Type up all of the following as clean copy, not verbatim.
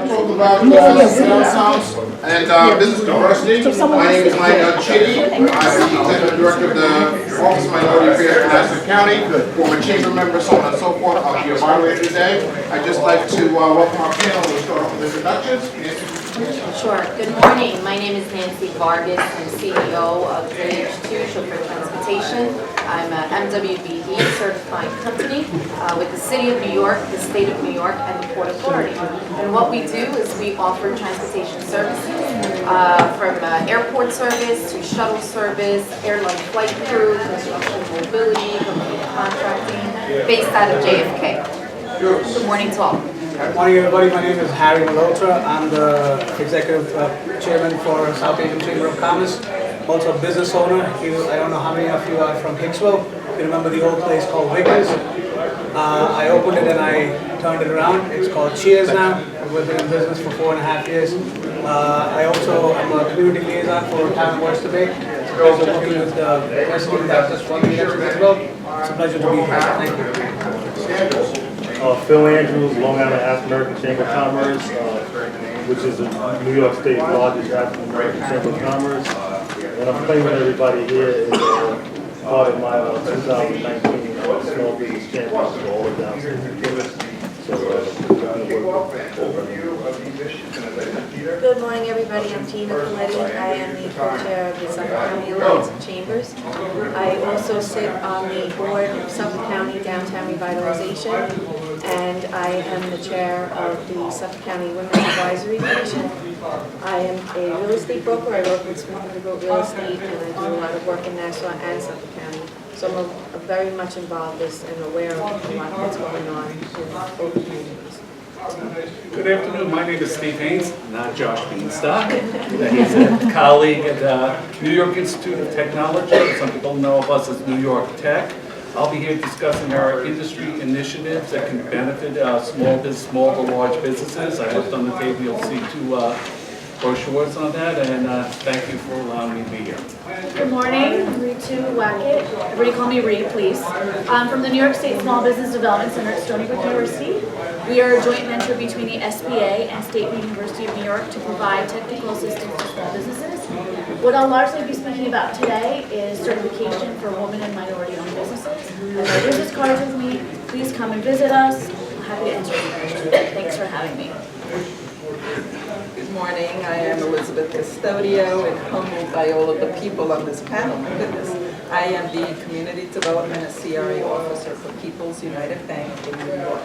talk about sounds and business diversity. My name is Mike Chitty. I'm the Executive Director of the Office of Minority Affairs for Nassau County, former chamber member, so on and so forth. I'll be your moderator today. I'd just like to welcome our panel. We'll start off with introductions. Sure. Good morning. My name is Nancy Vargas. I'm CEO of JH2 Chauffeur Transportation. I'm a MWBD certified company with the City of New York, the State of New York, and the Port Authority. And what we do is we offer transportation services from airport service to shuttle service, airline flight crew, construction mobility, company contracting, based out of JFK. Good morning to all. Good morning, everybody. My name is Harry Malhotra. I'm the Executive Chairman for South Asian Chamber of Commerce, also a business owner. I don't know how many of you are from Hicksville. You remember the old place called Wiggins? I opened it and I turned it around. It's called Cheers now. We've been in business for 4.5 years. I also am a community liaison for Town of Oyster Bay. It's a pleasure working with the rescue that's just running here as well. It's a pleasure to be here. Thank you. Phil Andrews, Long Island African American Chamber of Commerce, which is the New York State's largest African American Chamber of Commerce. And I'm claiming everybody here is part of my 2019 Small Business Championship all the way down to Good morning, everybody. I'm Tina Coletti. I am the co-chair of the Suffolk County Alliance of Chambers. I also sit on the board of Suffolk County Downtown Revitalization, and I am the chair of the Suffolk County Women's Advisory Commission. I am a real estate broker. I work with Small Real Estate, and I do a lot of work in Nassau and Suffolk County. So I'm very much involved in this and aware of a lot of what's going on in both communities. Good afternoon. My name is Steve Haynes, not Josh Beanstalk. He's a colleague at New York Institute of Technology. Some people know of us as New York Tech. I'll be here discussing our industry initiatives that can benefit small to large businesses. I looked on the table, you'll see two brochures on that, and thank you for allowing me to be here. Good morning, Ritu Wackett. Everybody call me Ree, please. I'm from the New York State Small Business Development Center at Stony Brook University. We are a joint venture between the SBA and State University of New York to provide technical assistance to small businesses. What I'll largely be speaking about today is certification for women and minority-owned businesses. I have my business cards with me. Please come and visit us. I'm happy to answer any questions. Thanks for having me. Good morning, I am Elizabeth Custodio and humbled by all of the people on this panel. My goodness. I am the Community Development and CRA Officer for People's United Bank in New York.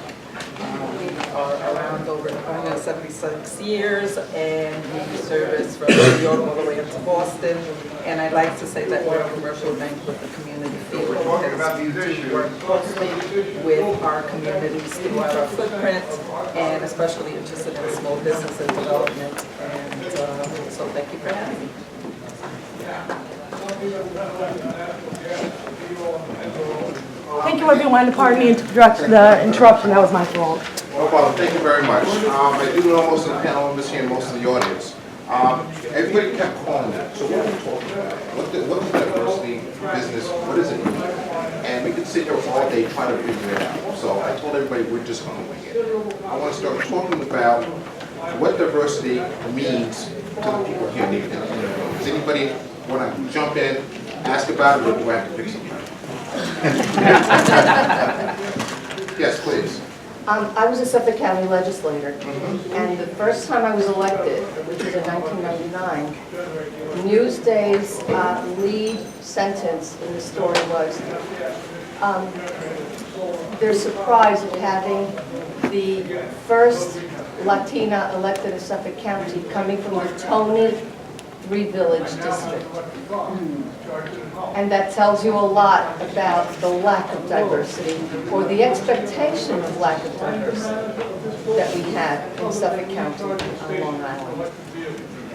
We are around over 76 years, and we service from New York all the way up to Boston. And I'd like to say that we're a commercial bank with a community feel, because we work closely with our communities throughout our footprint, and especially interested in small business and development. And so thank you for having me. Thank you, everyone. Pardon me the interruption. That was my fault. No problem. Thank you very much. I do know most of the panel members here and most of the audience. Everybody kept calling me. So what are we talking about? What is diversity business? What does it mean? And we could sit here all day trying to figure it out. So I told everybody we're just going to wing it. I want to start talking about what diversity means to the people here in the room. Does anybody want to jump in, ask about it, or do I have to pick something? Yes, please. I was a Suffolk County legislator, and the first time I was elected, which was in 1999, Newsday's lead sentence in the story was, they're surprised at having the first Latina elected in Suffolk County coming from the Tony Three-Village District. And that tells you a lot about the lack of diversity, or the expectation of lack of diversity that we have in Suffolk County on Long Island.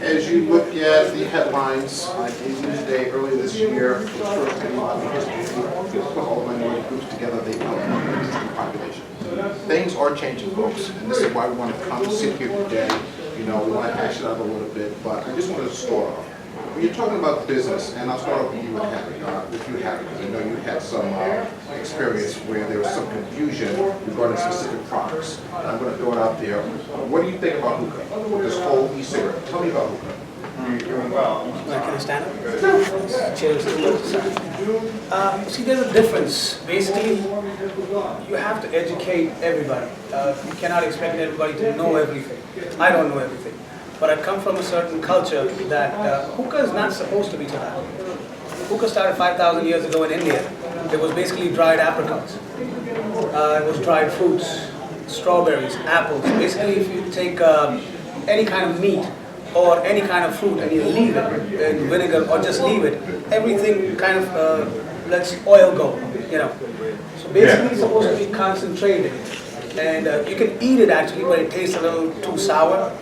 As you look at the headlines, in Newsday earlier this year, the first time in history, we put all minority groups together, they outnumber the existing population. Things are changing, folks, and this is why we want to come sit here today. You know, we want to hash it out a little bit, but I just wanted to start off. When you're talking about business, and I'll start off with you, Harry, because I know you had some experience where there was some confusion regarding specific products. And I'm going to throw it out there. What do you think about hookah? With this whole e-cigarette? Tell me about hookah. Can I stand up? Cheers. See, there's a difference. Basically, you have to educate everybody. You cannot expect everybody to know everything. I don't know everything. But I come from a certain culture that hookah is not supposed to be tobacco. Hookah started 5,000 years ago in India. It was basically dried apricots. It was dried fruits, strawberries, apples. Basically, if you take any kind of meat or any kind of fruit and you leave it in vinegar or just leave it, everything kind of lets oil go, you know. So basically it's supposed to be concentrated. And you can eat it actually, but it tastes a little too sour.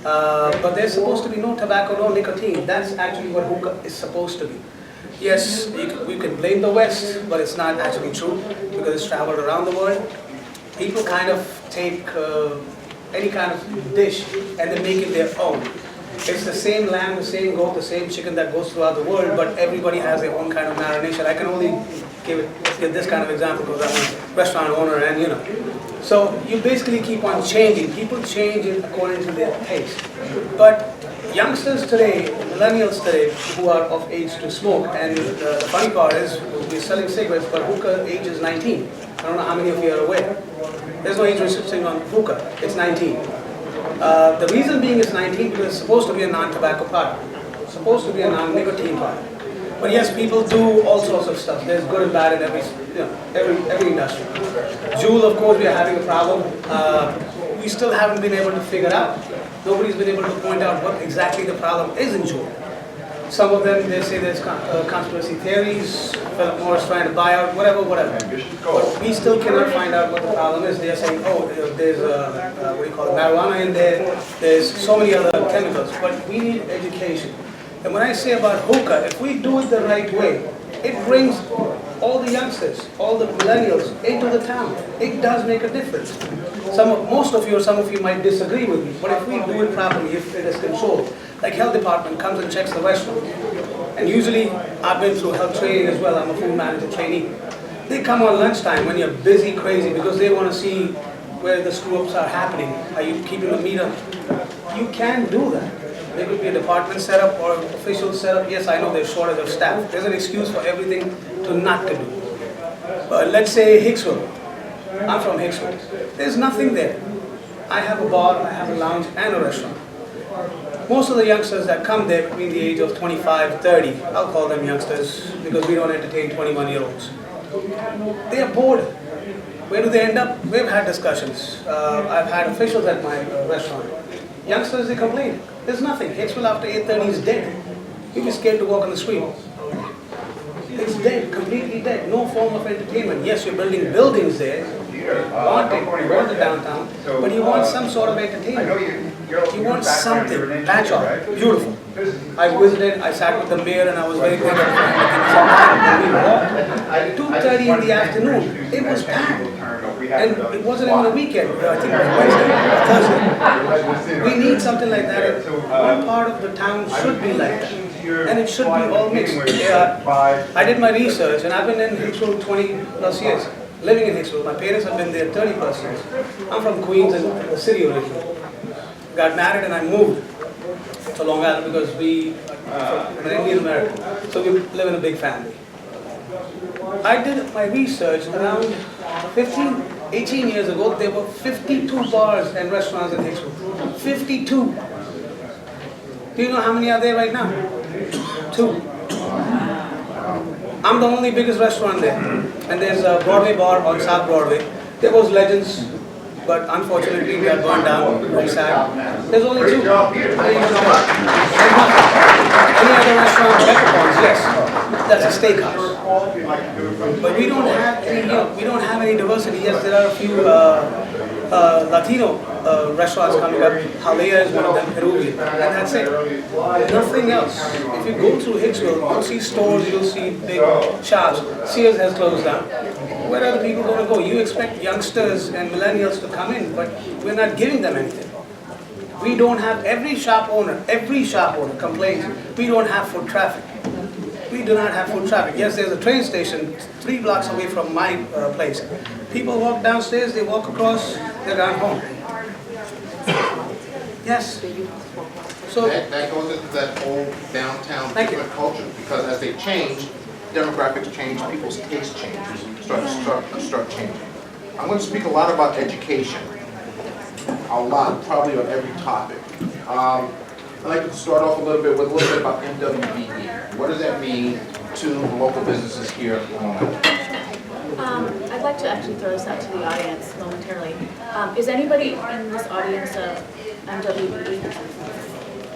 But there's supposed to be no tobacco, no nicotine. That's actually what hookah is supposed to be. Yes, we can blame the West, but it's not actually true because it's traveled around the world. People kind of take any kind of dish and they make it their own. It's the same lamb, the same goat, the same chicken that goes throughout the world, but everybody has their own kind of marination. I can only give this kind of example because I'm a restaurant owner and you know. So you basically keep on changing. People change it according to their taste. But youngsters today, millennials today, who are of age to smoke, and the funny part is we're selling cigarettes, but hookah age is 19. I don't know how many of you are aware. There's no age restriction on hookah. It's 19. The reason being it's 19 because it's supposed to be a non-tobacco product. It's supposed to be a non-nicotine product. But yes, people do all sorts of stuff. There's good and bad in every industry. Juul, of course, we are having a problem. We still haven't been able to figure it out. Nobody's been able to point out what exactly the problem is in Juul. Some of them, they say there's conspiracy theories, Philip Morris trying to buy out, whatever. But we still cannot find out what the problem is. They're saying, oh, there's what do you call it, marijuana in there, there's so many other chemicals. But we need education. And when I say about hookah, if we do it the right way, it brings all the youngsters, all the millennials into the town. It does make a difference. Most of you or some of you might disagree with me, but if we do it properly, if it is controlled, like health department comes and checks the restaurant, and usually I've been through health training as well, I'm a food manager trainee. They come on lunchtime when you're busy, crazy, because they want to see where the screw-ups are happening. Are you keeping the meter? You can do that. There could be a department set up or an official set up. Yes, I know there's shortage of staff. There's an excuse for everything to not to do. But let's say Hicksville. I'm from Hicksville. There's nothing there. I have a bar, I have a lounge, and a restaurant. Most of the youngsters that come there between the age of 25, 30, I'll call them youngsters because we don't entertain 21-year-olds. They are bored. Where do they end up? We've had discussions. I've had officials at my restaurant. Youngsters, they complain. There's nothing. Hicksville after 8:30 is dead. You'd be scared to walk on the street. It's dead, completely dead. No form of entertainment. Yes, you're building buildings there. You want the downtown, but you want some sort of entertainment. You want something. Patch on. Beautiful. I visited, I sat with the mayor and I was very good at we walked. 2:30 in the afternoon. It was packed. And it wasn't even a weekend. I think it was Wednesday or Thursday. We need something like that. One part of the town should be like that. And it should be all mixed. I did my research and I've been in Hicksville 20 plus years. Living in Hicksville. My parents have been there 30 plus years. I'm from Queens and the city originally. Got married and I moved to Long Island because I'm an Indian American. So we live in a big family. I did my research around 18 years ago. There were 52 bars and restaurants in Hicksville. 52. Do you know how many are there right now? 2. I'm the only biggest restaurant there. And there's a Broadway bar on South Broadway. There was Legends, but unfortunately we got burned down. Very sad. There's only 2. Any other restaurant, Metropolis, yes. That's a steakhouse. But we don't have any, we don't have any diversity. Yes, there are a few Latino restaurants coming up. Jalea is one of them, Peruvian, and that's it. Nothing else. If you go through Hicksville, you'll see stores, you'll see big shops. Sears has closed down. Where are the people going to go? You expect youngsters and millennials to come in, but we're not giving them anything. We don't have, every shop owner complains, we don't have foot traffic. We do not have foot traffic. Yes, there's a train station 3 blocks away from my place. People walk downstairs, they walk across, they're gone home. Yes. So, That goes into that whole downtown Thank you. different culture, because as they change, demographics change, people's tastes change, start changing. I'm going to speak a lot about education, a lot, probably on every topic. I'd like to start off a little bit with a little bit about MWBE. What does that mean to the local businesses here in Long Island? I'd like to actually throw this out to the audience momentarily. Is anybody in this audience MWBE?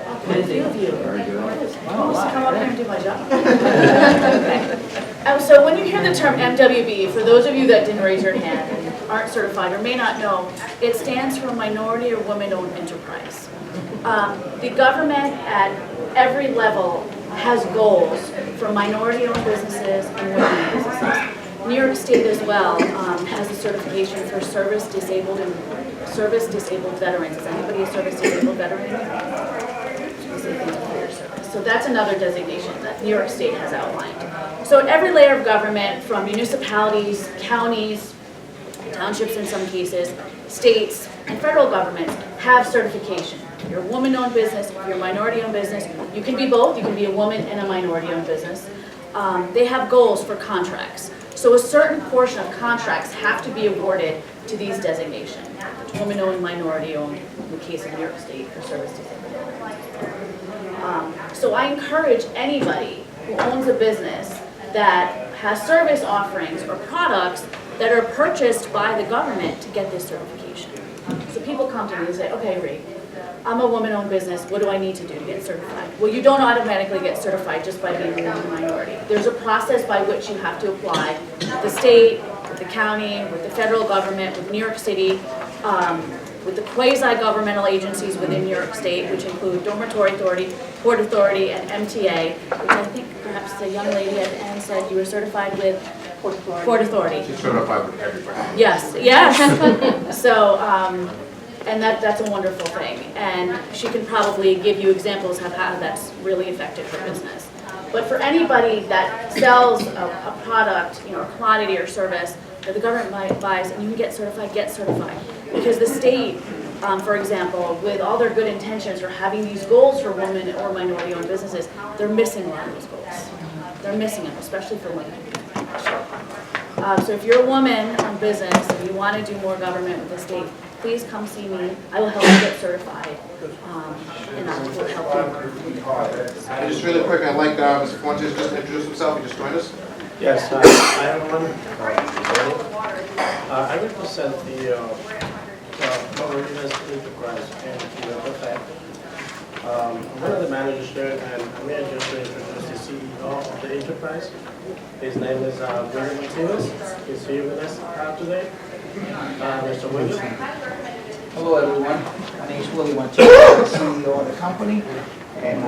Okay, a few of you. Very good. Wants to come up here and do my job. Okay. So when you hear the term MWBE, for those of you that didn't raise your hand and aren't certified or may not know, it stands for Minority or Women-Owned Enterprise. The government at every level has goals for minority-owned businesses and women-owned businesses. New York State as well has a certification for service-disabled veterans. Is anybody a service-disabled veteran? So that's another designation that New York State has outlined. So at every layer of government, from municipalities, counties, townships in some cases, states, and federal governments have certification. If you're a woman-owned business, if you're a minority-owned business, you can be both. You can be a woman and a minority-owned business. They have goals for contracts. So a certain portion of contracts have to be awarded to these designations. Woman-owned, minority-owned, in the case of New York State, for service-disabled. So I encourage anybody who owns a business that has service offerings or products that are purchased by the government to get this certification. So people come to me and say, okay, Ree, I'm a woman-owned business, what do I need to do to get certified? Well, you don't automatically get certified just by being a woman minority. There's a process by which you have to apply with the state, with the county, with the federal government, with New York City, with the quasi-governmental agencies within New York State, which include Dormitory Authority, Port Authority, and MTA, which I think perhaps the young lady at the end said you were certified with Port Authority. She's certified with everybody. Yes, yes. So, and that's a wonderful thing. And she can probably give you examples of how that's really affected her business. But for anybody that sells a product, a commodity or service that the government buys and you can get certified, get certified. Because the state, for example, with all their good intentions or having these goals for women or minority-owned businesses, they're missing a lot of those goals. They're missing them, especially for women. So if you're a woman-owned business and you want to do more government with the state, please come see me. I will help you get certified, and I will help you. And just really quick, I'd like Mr. Fuentes just to introduce himself. He just joined us. Yes, I everyone. I represent the Marina's Enterprise and the fact. I'm one of the managers there, and I'm here just to introduce the CEO of the enterprise. His name is William Martinez. He's here with us today. Mr. William. Hello, everyone. My name is William Martinez. I'm the CEO of the company. And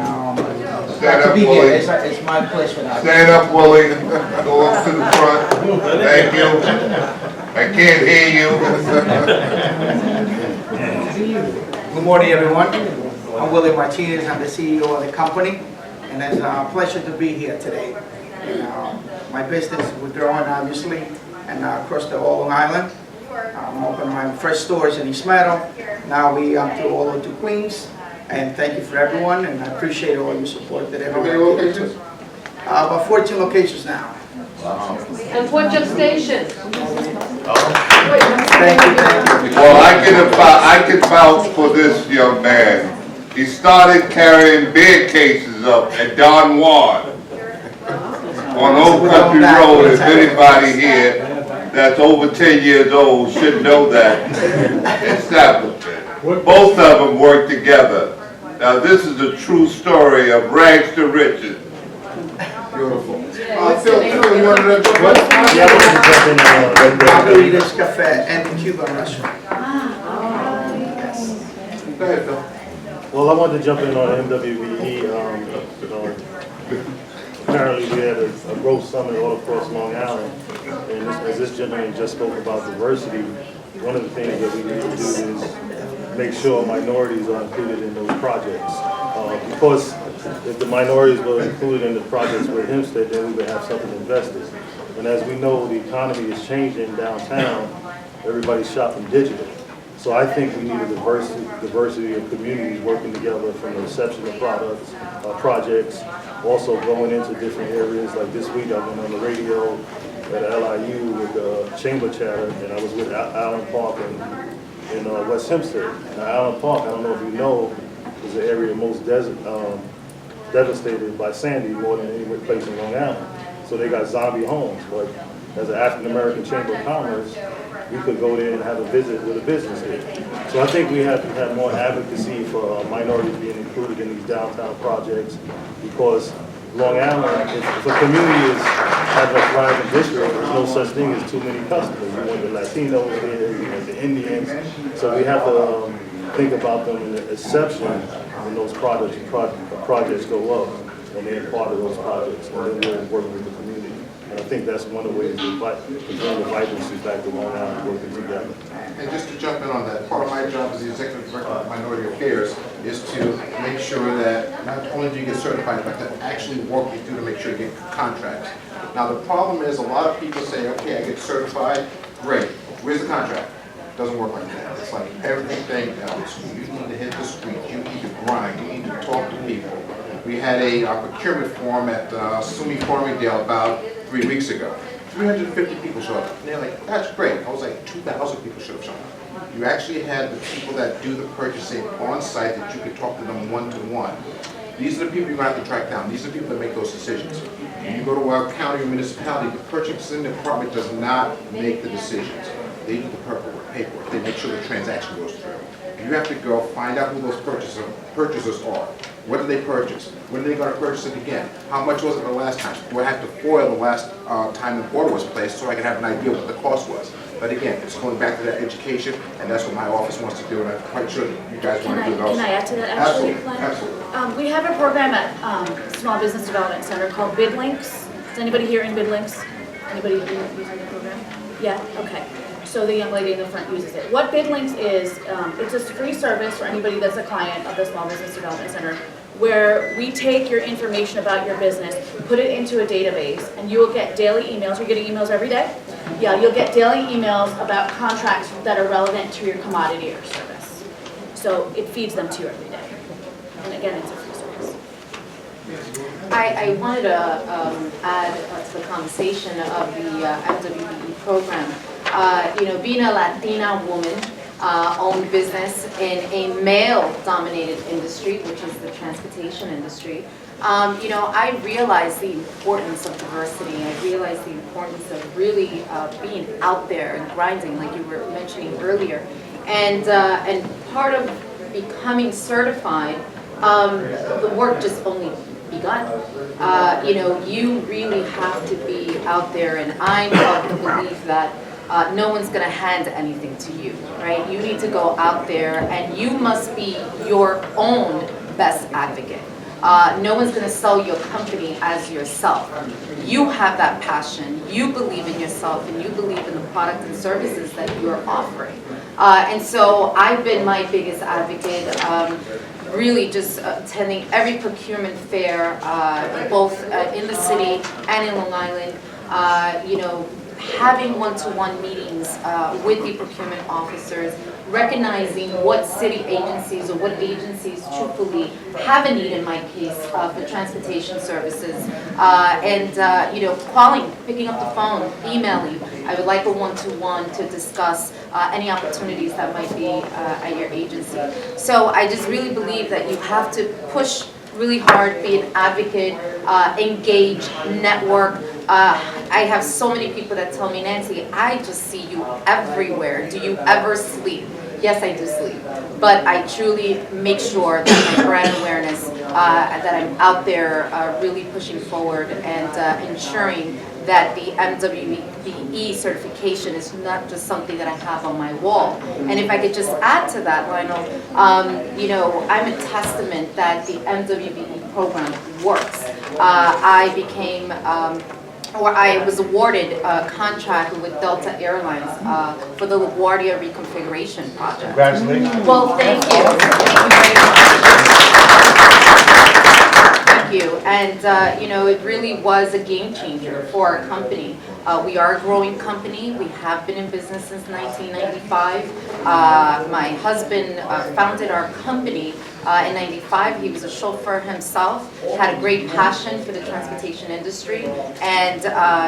glad to be here. It's my pleasure now. Stand up, Willie. Go up to the front. Thank you. I can't hear you. Good morning, everyone. I'm Willie Martinez. I'm the CEO of the company. And it's a pleasure to be here today. And, my business was growing, obviously, and across the whole Long Island. I'm opening my first stores in East Meadow. Now we to all over to Queens. And thank you for everyone, and I appreciate all your support that everybody. How many locations? About 14 locations now. Wow. And what gestation? Thank you. Well, I can vouch for this young man. He started carrying beer cases up at Don Juan on Old Country Road. If anybody here that's over 10 years old should know that establishment. Both of them work together. Now this is a true story of rags to riches. Beautiful. Phil, you wanted to Margarita's Cafe and the Cuban restaurant. Go ahead, Phil. Well, I wanted to jump in on MWBE. Apparently we had a growth summit all across Long Island. And as this gentleman just spoke about diversity, one of the things that we need to do is make sure minorities are included in those projects. Because if the minorities were included in the projects with Hempstead, then we would have something invested. And as we know, the economy is changing downtown. Everybody's shopping digital. So I think we need a diversity of communities working together from the reception of products, projects, also going into different areas. Like this week, I went on the radio at LIU with Chamber Chatter, and I was with Allen Park in West Hempstead. Now, Allen Park, I don't know if you know, is the area most devastated by Sandy more than any place in Long Island. So they got zombie homes, but as an African American Chamber of Commerce, we could go there and have a visit with a business there. So I think we have to have more advocacy for minorities being included in these downtown projects, because Long Island, if a community is having a thriving district, there's no such thing as too many customers. You want the Latinos there, you want the Indians, so we have to think about them in the exception when those projects go up, and they're part of those projects, and then we're working with the community. And I think that's one of the ways to bring the vibrancy back to Long Island, working together. And just to jump in on that, part of my job as the Executive Director of Minority Affairs is to make sure that not only do you get certified, but to actually work you through to make sure you get contracts. Now the problem is a lot of people say, okay, I get certified, great, where's the contract? It doesn't work like that. It's like everything else. You need to hit the streets, you need to grind, you need to talk to people. We had a procurement forum at SUNY Farmingdale about 3 weeks ago. 350 people showed up. And they're like, that's great. I was like, 2,000 people should have shown up. You actually had the people that do the purchasing on site that you could talk to them one-to-one. These are the people you're going to have to track down. These are the people that make those decisions. When you go to a county or municipality, the purchasing department does not make the decisions. They do the paperwork. They make sure the transaction goes through. You have to go find out who those purchasers are. What did they purchase? When are they going to purchase it again? How much was it the last time? Do I have to foil the last time the order was placed so I can have an idea what the cost was? But again, it's going back to that education, and that's what my office wants to do, and I'm quite sure that you guys want to do it also. Can I add to that, actually? Absolutely. Absolutely. We have a program at Small Business Development Center called BidLinks. Is anybody here in BidLinks? Anybody here using the program? Yeah? Okay. So the young lady in the front uses it. What BidLinks is, it's a free service for anybody that's a client of the Small Business Development Center, where we take your information about your business, put it into a database, and you will get daily emails. You're getting emails every day? Yeah, you'll get daily emails about contracts that are relevant to your commodity or service. So it feeds them to you every day. And again, it's a free service. I wanted to add to the conversation of the MWBE program. Being a Latina woman, owned business in a male-dominated industry, which is the transportation industry, I realized the importance of diversity. I realized the importance of really being out there and grinding, like you were mentioning earlier. And part of becoming certified, the work just only begun. You really have to be out there, and I'm of the belief that no one's going to hand anything to you, right? You need to go out there, and you must be your own best advocate. No one's going to sell your company as yourself. You have that passion, you believe in yourself, and you believe in the product and services that you're offering. And so I've been my biggest advocate, really just attending every procurement fair, both in the city and in Long Island, having one-to-one meetings with the procurement officers, recognizing what city agencies or what agencies truthfully have a need, in my case, for transportation services, and calling, picking up the phone, emailing. I would like a one-to-one to discuss any opportunities that might be at your agency. So I just really believe that you have to push really hard, be an advocate, engage, network. I have so many people that tell me, Nancy, I just see you everywhere. Do you ever sleep? Yes, I do sleep. But I truly make sure that my brand awareness, that I'm out there really pushing forward and ensuring that the MWBE certification is not just something that I have on my wall. And if I could just add to that, Lionel, I'm a testament that the MWBE program works. I became or I was awarded a contract with Delta Airlines for the LaGuardia reconfiguration project. Congratulations. Well, thank you. Thank you very much. Thank you. And, you know, it really was a game changer for our company. We are a growing company. We have been in business since 1995. My husband founded our company in 95. He was a chauffeur himself, had a great passion for the transportation industry, and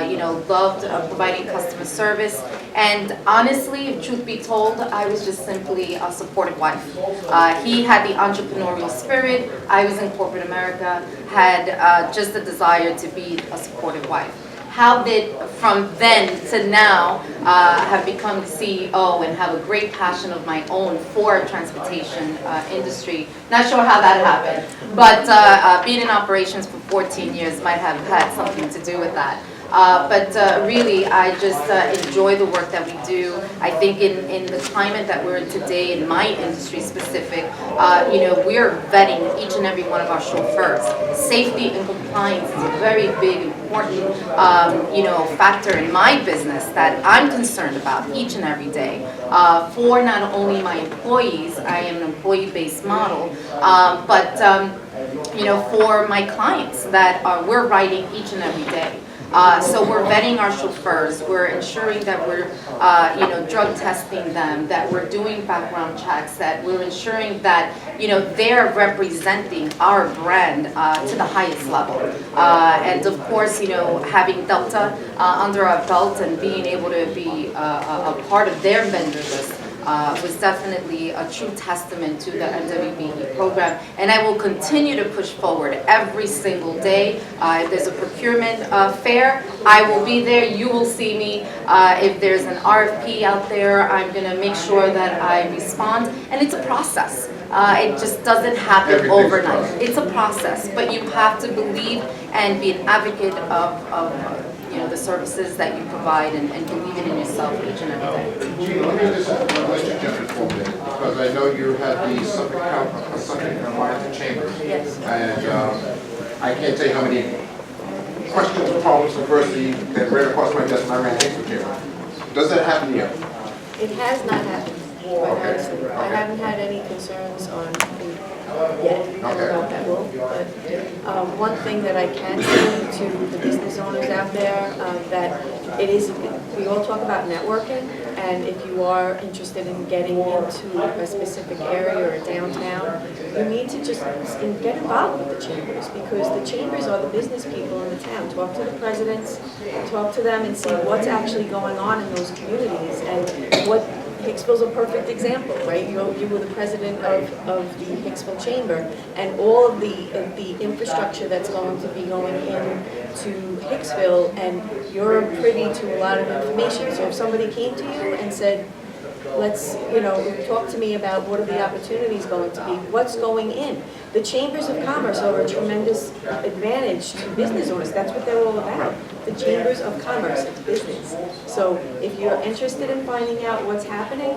you know, loved providing customer service. And honestly, if truth be told, I was just simply a supportive wife. He had the entrepreneurial spirit. I was in corporate America, had just a desire to be a supportive wife. How did, from then to now, have become the CEO and have a great passion of my own for transportation industry. Not sure how that happened, but being in operations for 14 years might have had something to do with that. But really, I just enjoy the work that we do. I think in the climate that we're in today, in my industry specific, you know, we're vetting each and every one of our chauffeurs. Safety and compliance is a very big, important, you know, factor in my business that I'm concerned about each and every day. For not only my employees, I am an employee-based model, but you know, for my clients that we're writing each and every day. So we're vetting our chauffeurs, we're ensuring that we're you know, drug testing them, that we're doing background checks, that we're ensuring that, you know, they're representing our brand to the highest level. And of course, you know, having Delta under our belt and being able to be a part of their vendor list was definitely a true testament to the MWBE program, and I will continue to push forward every single day. If there's a procurement fair, I will be there, you will see me. If there's an RFP out there, I'm going to make sure that I respond, and it's a process. It just doesn't happen overnight. It's a process, but you have to believe and be an advocate of you know, the services that you provide, and believe it in yourself each and every day. Gina, let me just interject for a minute, because I know you had the Suffolk County Chambers. Yes. And I can't tell you how many questions or problems adversity that ran across my desk when I ran the Hicksville Chamber. Does that happen here? It has not happened, quite honestly. I haven't had any concerns on yet. I don't know if that will, but one thing that I can say to the business owners out there, that it is, we all talk about networking, and if you are interested in getting into a specific area or a downtown, you need to just get involved with the chambers, because the chambers are the business people in the town. Talk to the presidents, talk to them and see what's actually going on in those communities, and what Hicksville's a perfect example, right? You were the president of the Hicksville Chamber, and all of the infrastructure that's going to be going into Hicksville, and you're privy to a lot of information. So if somebody came to you and said, let's, you know, talk to me about what are the opportunities going to be, what's going in. The chambers of commerce are a tremendous advantage to business owners. That's what they're all about. The chambers of commerce, it's business. So if you're interested in finding out what's happening,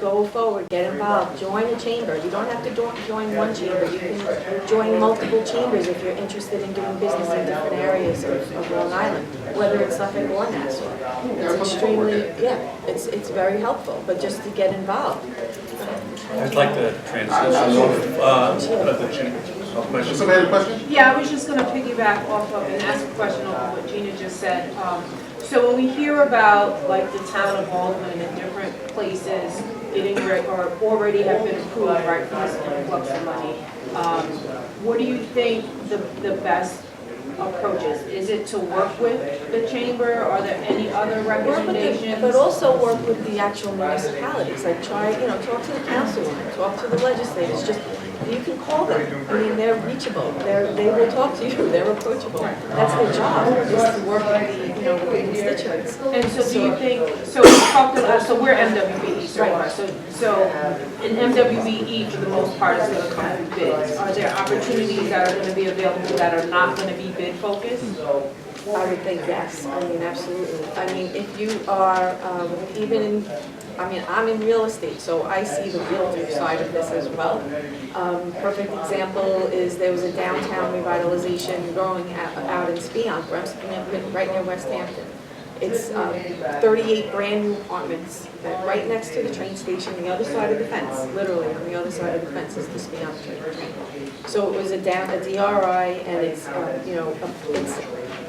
go forward, get involved, join a chamber. You don't have to join one chamber. You can join multiple chambers if you're interested in doing business in different areas of Long Island, whether it's Suffolk or Nassau. It's extremely, yeah, it's very helpful, but just to get involved. I'd like to transition the chamber. Somebody have a question? Yeah, I was just going to piggyback off of and ask a question off of what Gina just said. So when we hear about like the town of Baldwin and different places getting or already have been approved, right, for this influx of money, what do you think the best approach is? Is it to work with the chamber? Are there any other recommendations? But also work with the actual municipalities. Like try, you know, talk to the councilwoman, talk to the legislators. Just you can call them. I mean, they're reachable. They will talk to you. They're approachable. That's their job, is to work with the, you know, the constituents. And so do you think, so we talked about, so we're MWBE so far, so in MWBE for the most part is going to come through bids. Are there opportunities that are going to be available that are not going to be bid focused? I would think yes. I mean, absolutely. I mean, if you are even in I mean, I'm in real estate, so I see the realtor side of this as well. Perfect example is there was a downtown revitalization going out in Speonk, where I'm sitting right near West Hampton. It's 38 brand new apartments that right next to the train station, the other side of the fence, literally on the other side of the fence is the Speonk train. So it was a DRI, and it's, it's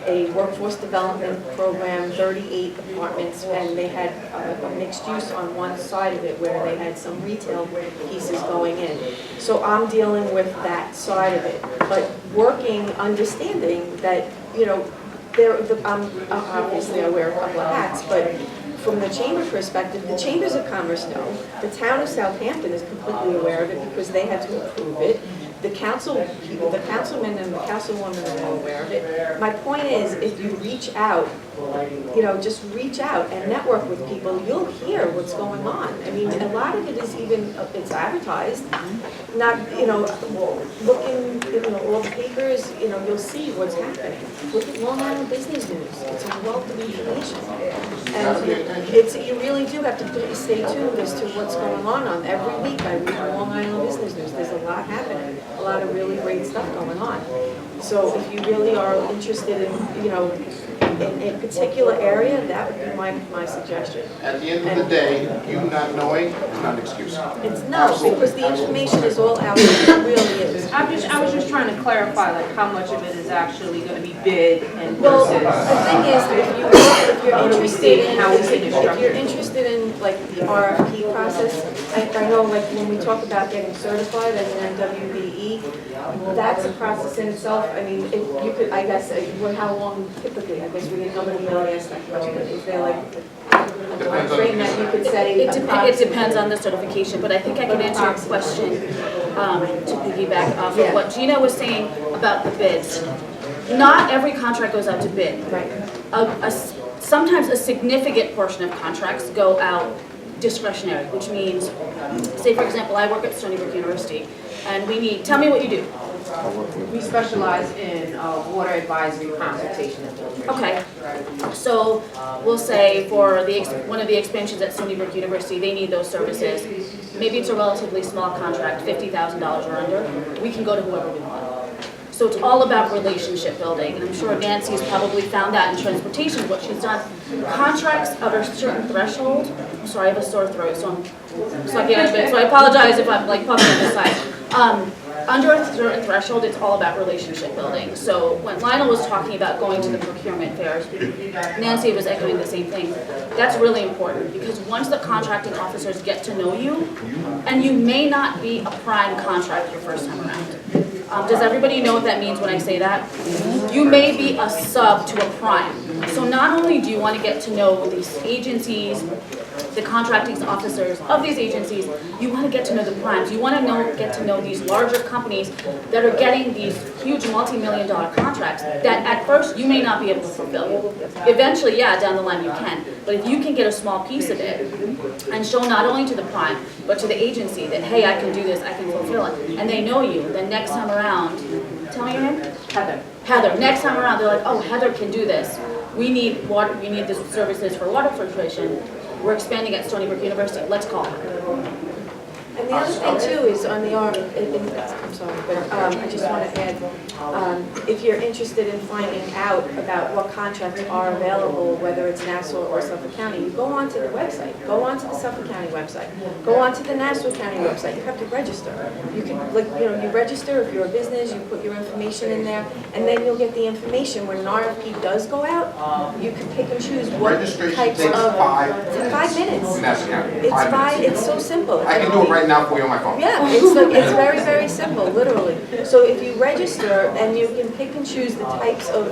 a workforce development program, 38 apartments, and they had a mixed use on one side of it where they had some retail pieces going in. So I'm dealing with that side of it, but working, understanding that, obviously I wear a couple of hats, but from the chamber perspective, the chambers of commerce know. The town of Southampton is completely aware of it because they had to approve it. The council people, the councilmen and the councilwomen are all aware of it. My point is, if you reach out, just reach out and network with people, you'll hear what's going on. I mean, a lot of it is even, it's advertised, not, looking, all the papers, you'll see what's happening. Look at Long Island Business News. It's a wealth of information. And you really do have to stay tuned as to what's going on. Every week I read Long Island Business News. There's a lot happening, a lot of really great stuff going on. So if you really are interested in, in a particular area, that would be my suggestion. At the end of the day, you not knowing is not an excuse. It's no, because the information is all out there, it really is. I was just trying to clarify, like, how much of it is actually going to be bid and Well, versus. the thing is, if you're interested in, How we can if instruct you're it. interested in, like, the RFP process, I know, like, when we talk about getting certified as an MWBE, that's a process in itself. I mean, if you could, I guess, how long typically, I guess we didn't really ask that question, is there like a time frame that you could say? It depends on the certification, but I think I can answer your question to piggyback off of what Gina was saying about the bids. Not every contract goes out to bid. Right. Sometimes a significant portion of contracts go out discretionary, which means, say for example, I work at Stony Brook University, and we need, tell me what you do. We specialize in water advisory, consultation, and filtration. Okay, so we'll say for one of the expansions at Stony Brook University, they need those services. Maybe it's a relatively small contract, $50,000 or under. We can go to whoever we want. So it's all about relationship building, and I'm sure Nancy's probably found that in transportation, what she's done. Contracts of a certain threshold, I'm sorry, I have a sore throat, so I'm sucking on a bit, so I apologize if I'm like puffing on the side. Under a certain threshold, it's all about relationship building. So when Lionel was talking about going to the procurement fairs, Nancy was echoing the same thing. That's really important because once the contracting officers get to know you, and you may not be a prime contract your first time around. Does everybody know what that means when I say that? You may be a sub to a prime. So not only do you want to get to know these agencies, the contracting officers of these agencies, you want to get to know the primes. You want to get to know these larger companies that are getting these huge multi-million-dollar contracts that at first you may not be able to fulfill. Eventually, yeah, down the line you can. But if you can get a small piece of it and show not only to the prime, but to the agency that, hey, I can do this, I can fulfill it, and they know you, then next time around, tell me your name? Heather. Heather. Next time around, they're like, oh, Heather can do this. We need water. We need the services for water filtration. We're expanding at Stony Brook University. Let's call her. And the other thing too is on the I'm sorry, but I just want to add, if you're interested in finding out about what contracts are available, whether it's Nassau or Suffolk County, you go onto the website. Go onto the Suffolk County website. Go onto the Nassau County website. You have to register. You can, you register if you're a business, you put your information in there, and then you'll get the information when an RFP does go out. You can pick and choose what Registration types takes of 5 minutes. In Nassau County. It's 5 minutes. it's so simple. I can do it right now for you on my phone. Yeah, it's very, very simple, literally. So if you register and you can pick and choose the types of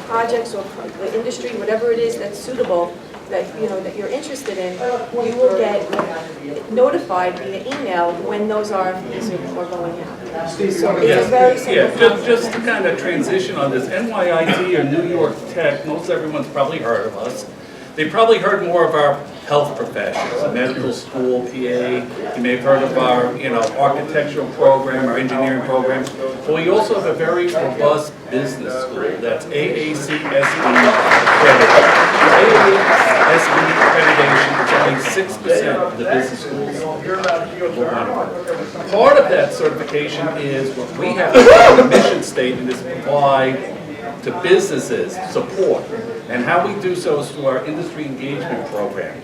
projects or the industry, whatever it is that's suitable, that that you're interested in, you will get notified via email when those RFPs are going out. So it's a very simple process. Just to kind of transition on this, NYIT or New York Tech, most everyone's probably heard of us. They probably heard more of our health professions, medical school, PA. You may have heard of our, architectural program, our engineering programs. But we also have a very robust business school that's AACSB accredited. AACSB accreditation. It's only 6% of the business schools. Part of that certification is what we have to do, the mission statement is provide to businesses support. And how we do so is through our industry engagement program.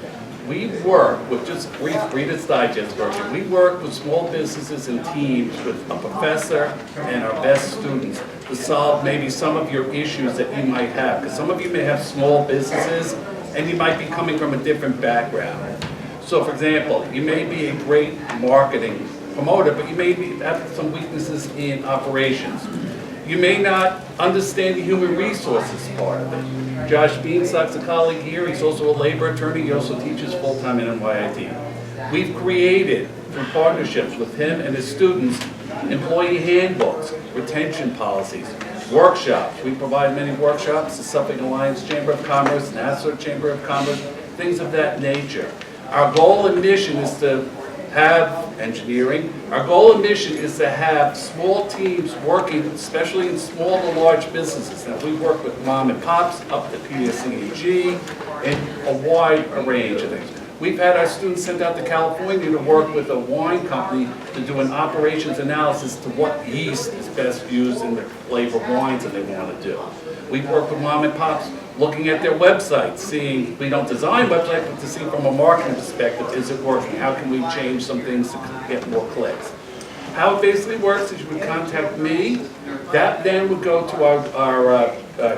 We work with, just brief Reader's Digest version, we work with small businesses and teams with a professor and our best students to solve maybe some of your issues that you might have. Because some of you may have small businesses and you might be coming from a different background. So for example, you may be a great marketing promoter, but you may have some weaknesses in operations. You may not understand the human resources part of it. Josh Beanstock's a colleague here. He's also a labor attorney. He also teaches full-time in NYIT. We've created, through partnerships with him and his students, employee handbooks, retention policies, workshops. We provide many workshops, the Suffolk Alliance Chamber of Commerce, Nassau Chamber of Commerce, things of that nature. Our goal and mission is to have engineering. Our goal and mission is to have small teams working, especially in small to large businesses. Now, we work with mom and pops up to PSEG and a wide range of things. We've had our students sent out to California to work with a wine company to do an operations analysis to what yeast is best used in the flavor wines that they want to do. We've worked with mom and pops looking at their websites, seeing, we don't design websites, but to see from a marketing perspective, is it working? How can we change some things to get more clicks? How it basically works is you would contact me, that then would go to our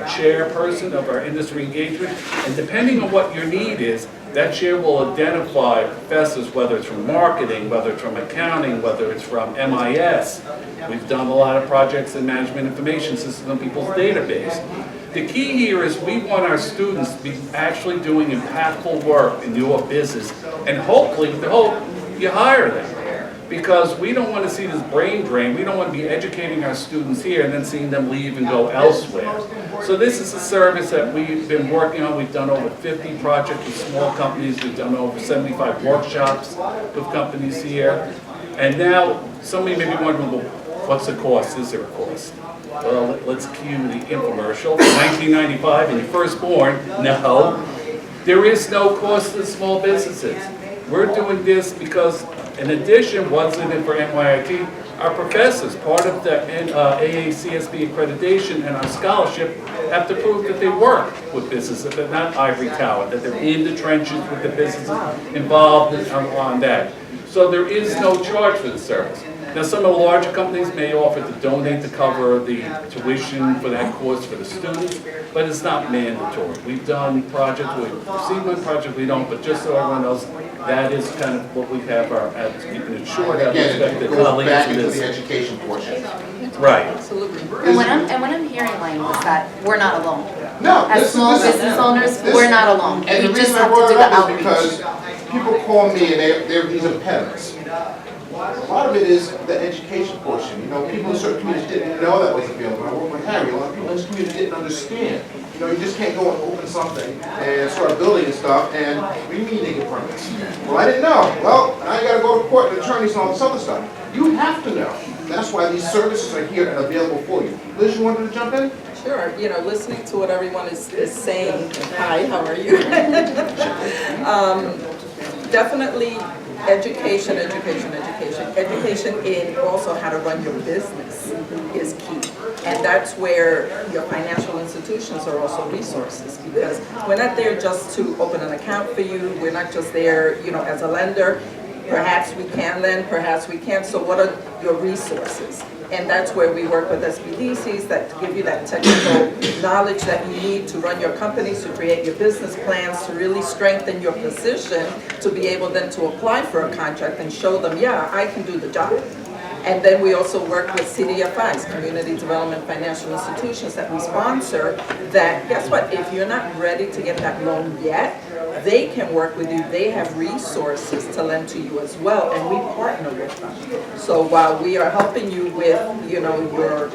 chairperson of our industry engagement, and depending on what your need is, that chair will identify professors, whether it's from marketing, whether it's from accounting, whether it's from MIS. We've done a lot of projects in management information systems on people's database. The key here is we want our students to be actually doing impactful work in your business, and hopefully, with the hope, you hire them. Because we don't want to see this brain drain. We don't want to be educating our students here and then seeing them leave and go elsewhere. So this is a service that we've been working on. We've done over 50 projects with small companies. We've done over 75 workshops with companies here. And now, somebody may be wondering, well, what's the cost? Is there a cost? Well, let's cue the infomercial. 1995, and you're first born. No, there is no cost to small businesses. We're doing this because, in addition, what's in it for NYIT, our professors, part of the AACSB accreditation and our scholarship, have to prove that they work with businesses, that they're not ivory tower, that they're in the trenches with the businesses involved on that. So there is no charge for the service. Now, some of the larger companies may offer to donate to cover the tuition for that course for the students, but it's not mandatory. We've done projects, we've seen one project we don't, but just so everyone knows, that is kind of what we have our, keeping it short, I respect the colleagues Back in into this. the education portion. Right. Absolutely. And what I'm hearing, Lane, is that we're not alone. No, As small business owners, we're not alone. And We the just reason I have to brought do it the up is outreach. because people call me and they're these impediments. A lot of it is the education portion. You know, people in certain communities didn't know that was available. I work with Harry. A lot of people in this community didn't understand. You know, you just can't go and open something and start building and stuff, and we need to get permits. Well, I didn't know. Well, I got to go to court and attorneys and all this other stuff. You have to know. That's why these services are here and available for you. Liz, you wanted to jump in? Sure, you know, listening to what everyone is saying, hi, how are you? Definitely education, education, education. Education in also how to run your business is key. And that's where your financial institutions are also resources, because we're not there just to open an account for you. We're not just there, you know, as a lender. Perhaps we can lend, perhaps we can't. So what are your resources? And that's where we work with SBDCs that give you that technical knowledge that you need to run your companies, to create your business plans, to really strengthen your position, to be able then to apply for a contract and show them, yeah, I can do the job. And then we also work with CDFIs, Community Development Financial Institutions, that we sponsor, that, guess what, if you're not ready to get that loan yet, they can work with you. They have resources to lend to you as well, and we partner with them. So while we are helping you with, you know, your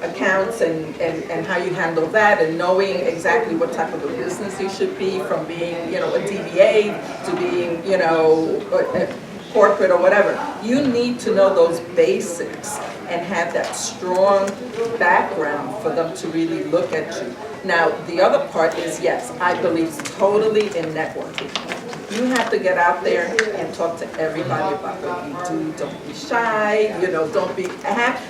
accounts and how you handle that, and knowing exactly what type of a business you should be, from being, you know, a DBA to being, you know, corporate or whatever, you need to know those basics and have that strong background for them to really look at you. Now, the other part is, yes, I believe totally in networking. You have to get out there and talk to everybody about what you do. Don't be shy, don't be,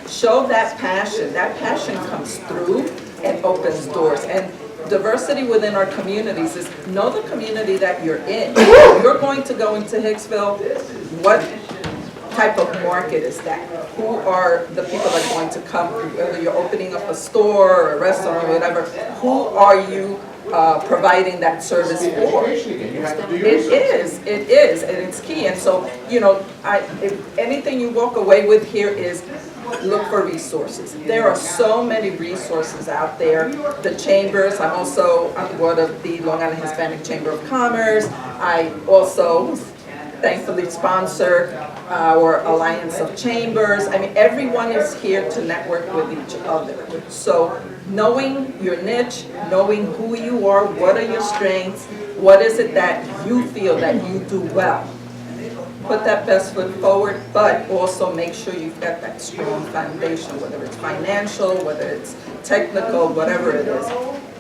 show that passion. That passion comes through and opens doors. And diversity within our communities is know the community that you're in. You're going to go into Hicksville, what type of market is that? Who are the people that are going to come, whether you're opening up a store or a restaurant or whatever, who are you providing that service for? It is, and it's key. And so, if anything you walk away with here is look for resources. There are so many resources out there. The chambers, I'm also on the board of the Long Island Hispanic Chamber of Commerce. I also thankfully sponsor our Alliance of Chambers. I mean, everyone is here to network with each other. So knowing your niche, knowing who you are, what are your strengths, what is it that you feel that you do well. Put that best foot forward, but also make sure you've got that strong foundation, whether it's financial, whether it's technical, whatever it is.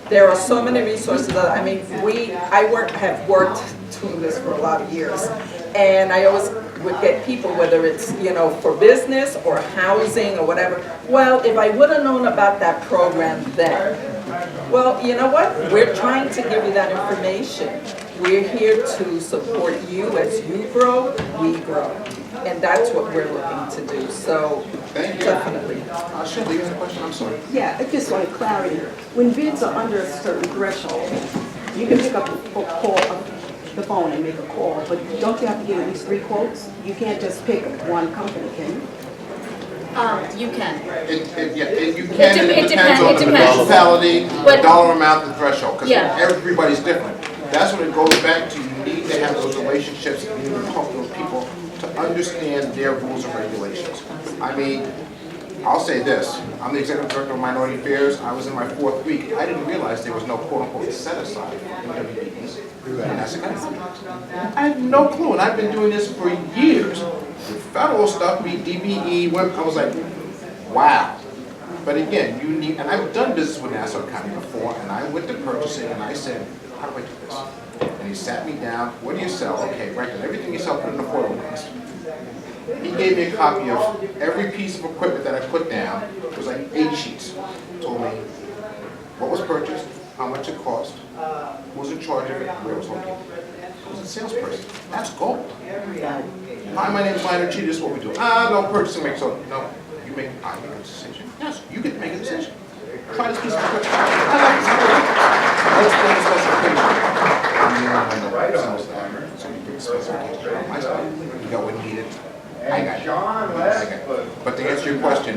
There are so many resources that, I mean, have worked doing this for a lot of years. And I always would get people, whether it's, for business or housing or whatever, well, if I would have known about that program then, well, you know what? We're trying to give you that information. We're here to support you as you grow, we grow. And that's what we're looking to do, so definitely. Shirley, you have a question? I'm sorry. Yeah, I just want clarity. When bids are under a certain threshold, you can pick up the phone and make a call, but don't you have to get at least 3 quotes? You can't just pick one company, can you? You can. You can, It it depends depends, on it the depends. municipality, the But- dollar amount, the threshold, because Yeah. everybody's different. That's what it goes back to. You need to have those relationships, you need to talk to those people to understand their rules and regulations. I mean, I'll say this, I'm the executive director of Minority Affairs, I was in my 4th week, I didn't realize there was no quote-unquote set-aside in WBEs. And that's the kind of thing. I had no clue, and I've been doing this for years. The federal stuff, DBE, I was like, wow. But again, you need, and I've done business with Nassau County before, and I went to purchasing, and I said, how do I do this? And he sat me down, what do you sell? Okay, right, and everything you sell, put in the FOIL list. He gave me a copy of every piece of equipment that I put down. It was like 8 sheets. Told me what was purchased, how much it cost, who was in charge of it, where it was located. I was a salesperson. That's gold. Hi, my name is Lionel Cheetah, this is what we do. No, purchasing makes so. No, I make a decision. Yes, you get to make a decision. Try this piece of equipment. I like this equipment. Let's get the specification. I'm the only one that sells that. So you get the specification on my stuff. You got what needed. I got it. But to answer your question,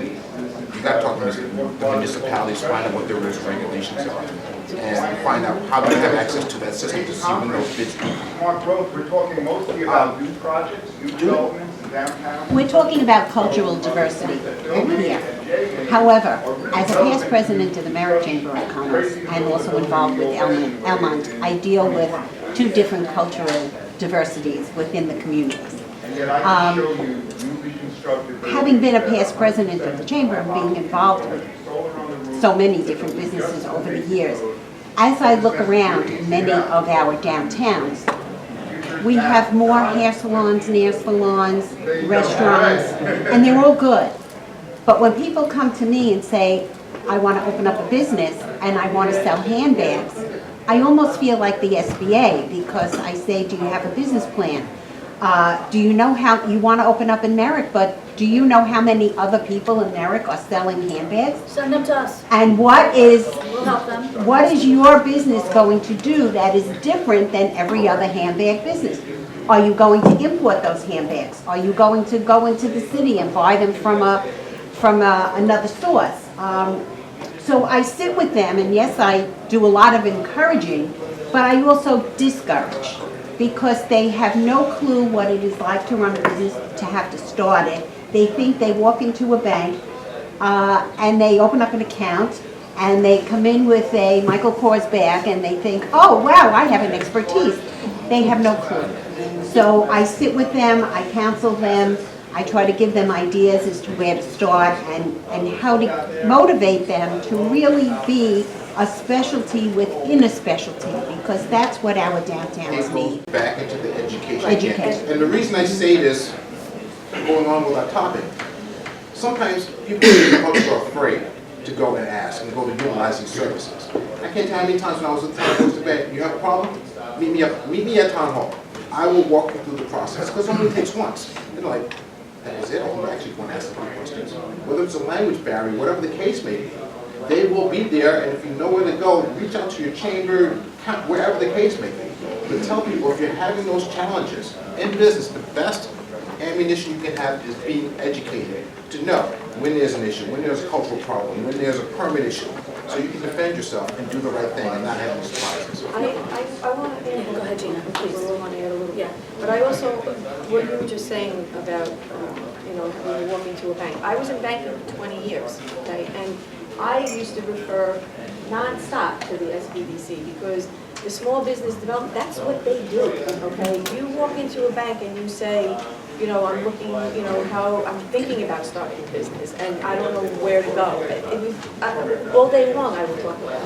you got to talk to the municipalities, find out what their rules and regulations are, and find out how they have access to that system to see when those bids come. On growth, we're talking mostly about new projects, new developments in downtown. We're talking about cultural diversity here. However, as a past president of the Merritt Chamber of Commerce, I'm also involved with Elmont. I deal with 2 different cultural diversities within the communities. Having been a past president of the Chamber and being involved with so many different businesses over the years, as I look around many of our downtowns, we have more hair salons, nail salons, restaurants, and they're all good. But when people come to me and say, I want to open up a business and I want to sell handbags, I almost feel like the SBA because I say, do you have a business plan? Do you know how you want to open up in Merrick, but do you know how many other people in Merrick are selling handbags? Send them to us. And We'll help them. what is your business going to do that is different than every other handbag business? Are you going to import those handbags? Are you going to go into the city and buy them from another source? So I sit with them, and yes, I do a lot of encouraging, but I also discourage because they have no clue what it is like to run a business, to have to start it. They think they walk into a bank and they open up an account and they come in with a Michael Kors bag and they think, oh wow, I have an expertise. They have no clue. So I sit with them, I counsel them, I try to give them ideas as to where to start and how to motivate them to really be a specialty within a specialty, because that's what our downtowns It need. goes back into the education. Education. And the reason I say this, going on with our topic, sometimes people are afraid to go and ask and go to utilize these services. I can't tell how many times when I was at town, goes to bed, you have a problem? Meet me at town hall. I will walk you through the process, because it only takes once. They're like, that is it, I'm actually going to ask a few questions. Whether it's a language barrier, whatever the case may be, they will be there, and if you know where to go, reach out to your chamber, wherever the case may be. But tell people, if you're having those challenges in business, the best ammunition you can have is being educated to know when there's an issue, when there's a cultural problem, when there's a permit issue, so you can defend yourself and do the right thing and not have any surprises. I want to add, Go ahead, Gina, please. I want to add a little bit. Yeah. But I also, what you were just saying about, when you walk into a bank. I was in banking for 20 years, okay? And I used to refer nonstop to the SBDC because the small business development, that's what they do, okay? You walk into a bank and you say, I'm looking, how I'm thinking about starting a business and I don't know where to go. It was, all day long I would talk about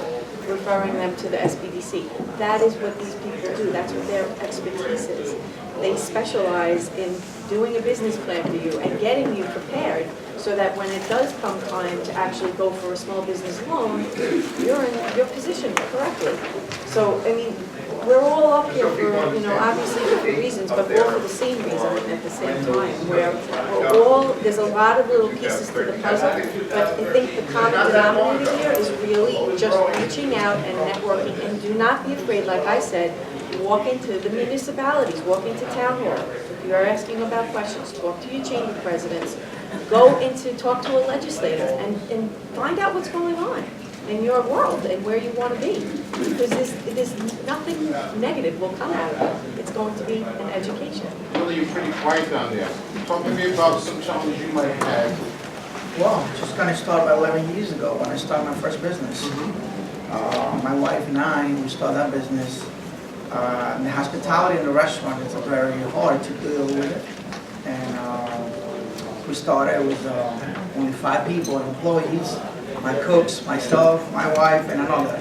referring them to the SBDC. That is what these people do. That's what their expertise is. They specialize in doing a business plan for you and getting you prepared so that when it does come time to actually go for a small business loan, you're positioned correctly. So, I mean, we're all up here for, obviously different reasons, but all for the same reason at the same time, where there's a lot of little pieces to the puzzle, but I think the common denominator here is really just reaching out and networking, and do not be afraid, like I said, walk into the municipalities, walk into town hall. If you're asking about questions, talk to your chamber presidents, talk to a legislator and find out what's going on in your world and where you want to be. Because there's nothing negative will come out of it. It's going to be an education. Billy, you're pretty quiet down there. Talk to me about some challenges you might have. Well, just going to start about 11 years ago when I started my first business. My wife and I, we started that business. In the hospitality in the restaurant, it's very hard to deal with it. And we started with only 5 people, employees, my cooks, myself, my wife, and another.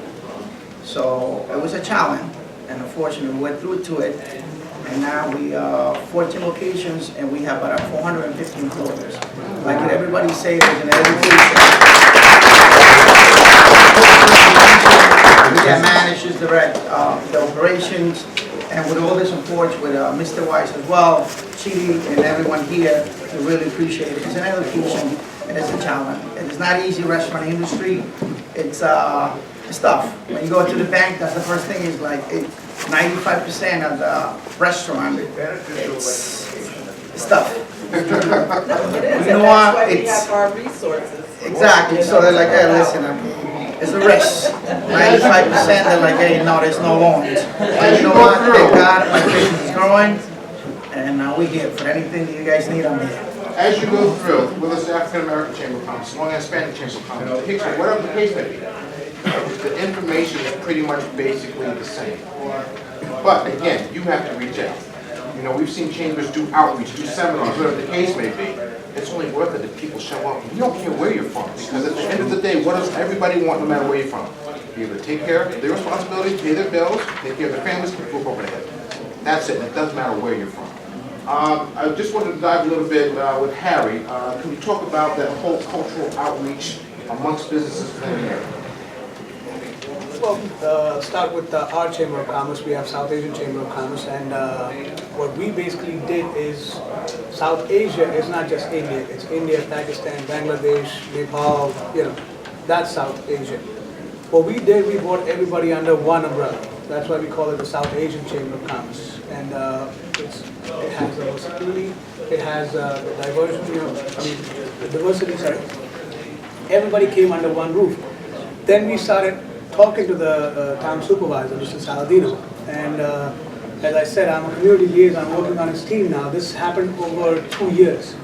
So it was a challenge, and unfortunately we went through to it. And now we 14 locations, and we have about 450 employees. Like everybody says, there's an education. We get managers, direct the operations, and with all the support with Mr. Weiss as well, Chidi, and everyone here, we really appreciate it. It's an education, and it's a challenge. It's not easy restaurant industry. It's tough. When you go to the bank, that's the first thing is like 95% of the restaurant, it's tough. No, it is. You know And what? that's why we It's- have our resources. Exactly, so they're like, hey, listen, it's a risk. 95% they're like, hey, no, there's no loans. But you know what, thank God, my business is growing, and we're here for anything that you guys need, I'm here. As you go through, whether it's the African American Chamber of Commerce, Long Island Hispanic Chamber of Commerce, the Hicksville, whatever the case may be, the information is pretty much basically the same. But again, you have to reach out. We've seen chambers do outreach, do seminars, whatever the case may be. It's only worth it if people show up. You don't care where you're from, because at the end of the day, what does everybody want, no matter where you're from? Either take care of their responsibilities, pay their bills, take care of their families, keep a roof over their head. That's it. It doesn't matter where you're from. I just wanted to dive a little bit with Harry. Can you talk about that whole cultural outreach amongst businesses within the area? Well, start with our Chamber of Commerce. We have South Asian Chamber of Commerce, and what we basically did is South Asia is not just India. It's India, Pakistan, Bangladesh, Nepal, that's South Asia. What we did, we brought everybody under one umbrella. That's why we call it the South Asian Chamber of Commerce. And it has the versatility, it has the diversity, Everybody came under one roof. Then we started talking to the town supervisor, Mr. Saladino, and as I said, I'm a community liaison working on his team now. This happened over 2 years.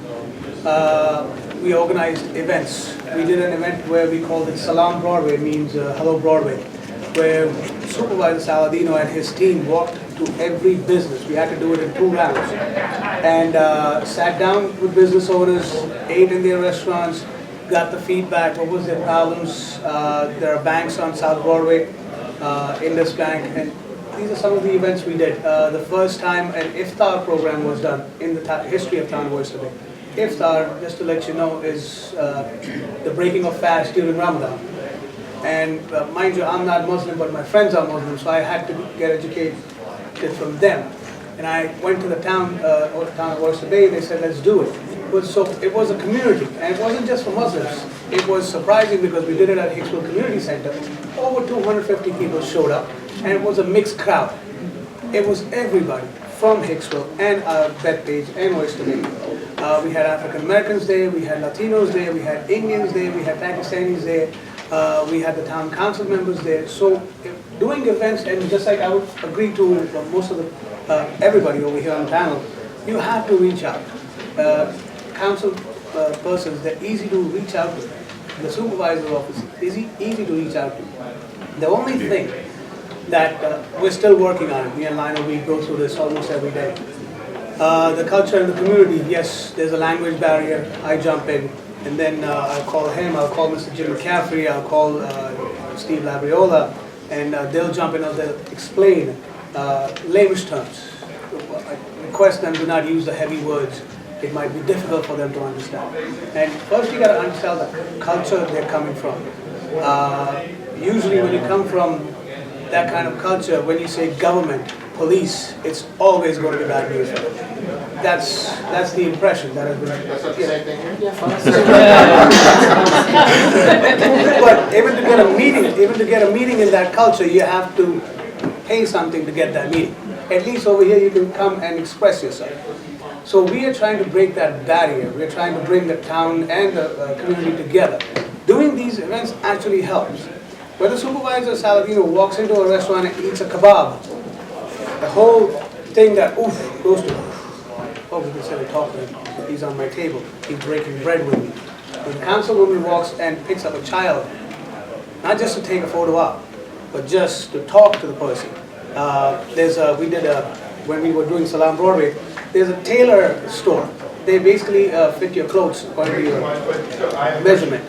We organized events. We did an event where we called it Salam Broadway, means Hello Broadway, where Supervisor Saladino and his team walked to every business. We had to do it in 2 rounds. And sat down with business owners, ate in their restaurants, got the feedback, what was their problems. There are banks on South Broadway, Indus Bank, and these are some of the events we did. The first time an iftar program was done in the history of Town of Oyster Bay. Iftar, just to let you know, is the breaking of fast during Ramadan. And mind you, I'm not Muslim, but my friends are Muslim, so I had to get educated from them. And I went to the town of Oyster Bay, they said, let's do it. It was a community, and it wasn't just for Muslims. It was surprising because we did it at Hicksville Community Center. Over 250 people showed up, and it was a mixed crowd. It was everybody from Hicksville and Bethpage and Oyster Bay. We had African Americans there, we had Latinos there, we had Indians there, we had Pakistanis there, we had the town council members there. So doing events, and just like I would agree to most of everybody over here on the panel, you have to reach out. Council persons, they're easy to reach out to. The supervisor's office is easy to reach out to. The only thing that we're still working on it, me and Lionel, we go through this almost every day. The culture in the community, yes, there's a language barrier. I jump in, and then I'll call him, I'll call Mr. Jim McCaffrey, I'll call Steve Labriola, and they'll jump in and they'll explain language terms. I request them to not use the heavy words. It might be difficult for them to understand. And first you got to understand the culture they're coming from. Usually when you come from that kind of culture, when you say government, police, it's always going to be bad news. That's the impression that has been. That's not the same thing here? But even to get a meeting in that culture, you have to pay something to get that meeting. At least over here you can come and express yourself. So we are trying to break that barrier. We're trying to bring the town and the community together. Doing these events actually helps. When the supervisor Saladino walks into a restaurant and eats a kebab, the whole thing that goes to, oh, we can sit and talk with him. He's on my table. He's breaking bread with me. When the councilwoman walks and picks up a child, not just to take a photo op, but just to talk to the person. When we were doing Salam Broadway, there's a tailor store. They basically fit your clothes according to your measurement.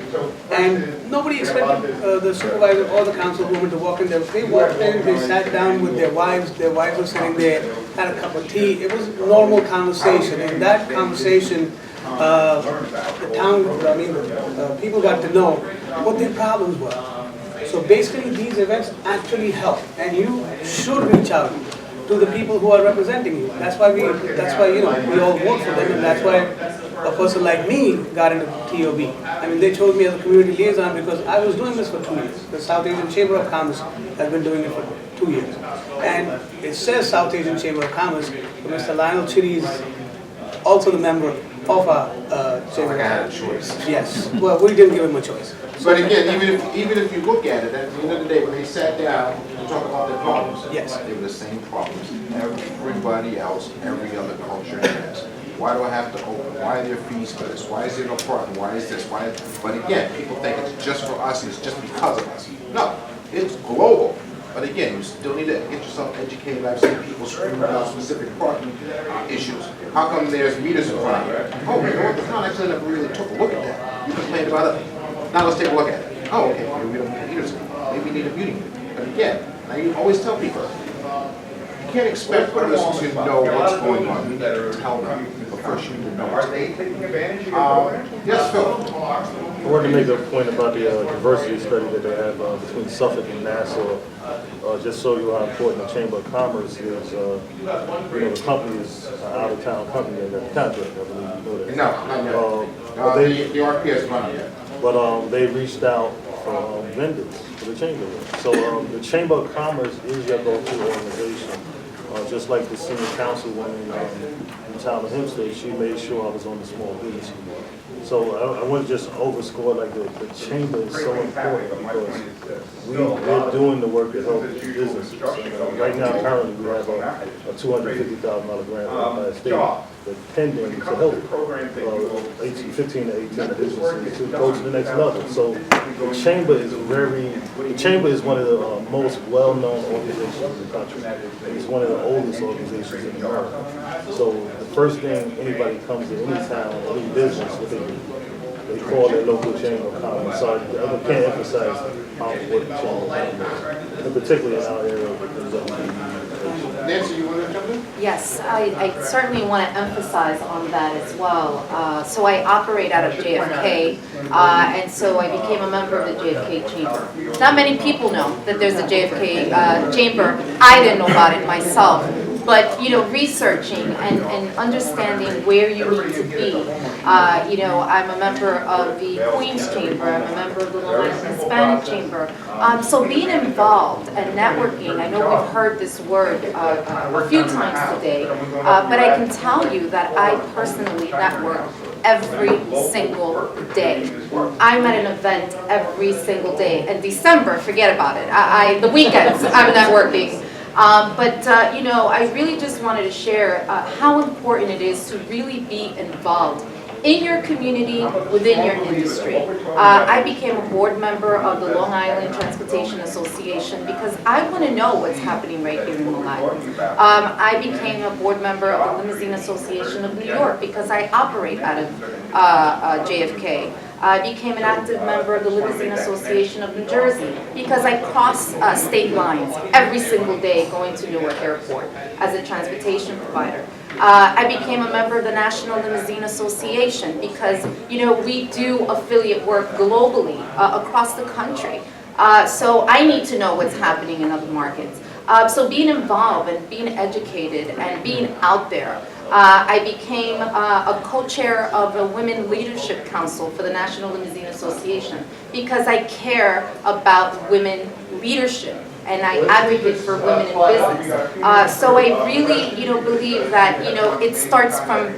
And nobody expected the supervisor or the councilwoman to walk in there. They walked in, they sat down with their wives were sitting there, had a cup of tea. It was a normal conversation. In that conversation, people got to know what their problems were. So basically these events actually help, and you should reach out to the people who are representing you. That's why we all vote for them, and that's why a person like me got into TOB. I mean, they chose me as a community liaison because I was doing this for 2 years. The South Asian Chamber of Commerce has been doing it for 2 years. And it says South Asian Chamber of Commerce, but Mr. Lionel Chitty is also the member of our chamber. Like I had a choice. Yes, well, we didn't give him a choice. But again, even if you look at it, at the end of the day, when they sat down to talk about their problems, yes, they were the same problems everybody else, every other culture has. Why do I have to open? Why are there fees for this? Why is there no parking? Why is this? Why? But again, people think it's just for us and it's just because of us. No, it's global. But again, you still need to get yourself educated. I've seen people screaming about specific parking issues. How come there's meters in front of you? Oh, you know what? The town actually never really took a look at that. You complained about it. Now let's take a look at it. Oh, okay, maybe we don't need meters. Maybe we need a meeting. But again, I always tell people, you can't expect others to know what's going on. You need to tell them. But first you need to know what's going on. Yes, Phil. I wanted to make a point about the diversity study that they have between Suffolk and Nassau. Just so you know how important the Chamber of Commerce is. The company is an out-of-town company that got the contract. I believe you know that. No, not yet. The RPS is not yet. But they reached out for vendors for the Chamber. So the Chamber of Commerce is your go-to organization. Just like the senior councilwoman in town of Hempstead, she made sure I was on the small business board. So I wouldn't just overscore like the chamber is so important because we're doing the work to help businesses. Right now, currently, we have a $250,000 grant from the state pending to help 15 to 18 businesses to go to the next level. So the chamber is one of the most well-known organizations in the country. It's one of the oldest organizations in America. So the first thing anybody comes to any town, any business, what they do, they call their local chamber of commerce. So I can't emphasize how important the chamber of commerce is, and particularly in our area because Nancy, you want to jump in? Yes, I certainly want to emphasize on that as well. So I operate out of JFK, and so I became a member of the JFK Chamber. Not many people know that there's a JFK Chamber. I didn't know about it myself. But, you know, researching and understanding where you need to be. You know, I'm a member of the Queens Chamber. I'm a member of the Long Island Hispanic Chamber. So being involved and networking, I know we've heard this word a few times today, but I can tell you that I personally network every single day. I'm at an event every single day. And December, forget about it. The weekends, I'm networking. You know, I really just wanted to share how important it is to really be involved in your community, within your industry. I became a board member of the Long Island Transportation Association because I want to know what's happening right here in Long Island. I became a board member of the Limousine Association of New York because I operate out of JFK. I became an active member of the Limousine Association of New Jersey because I cross state lines every single day going to Newark Airport as a transportation provider. I became a member of the National Limousine Association because, you know, we do affiliate work globally across the country. So I need to know what's happening in other markets. So being involved and being educated and being out there. I became a co-chair of a Women Leadership Council for the National Limousine Association because I care about women leadership and I advocate for women in business. So I really, you know, believe that, you know, it starts from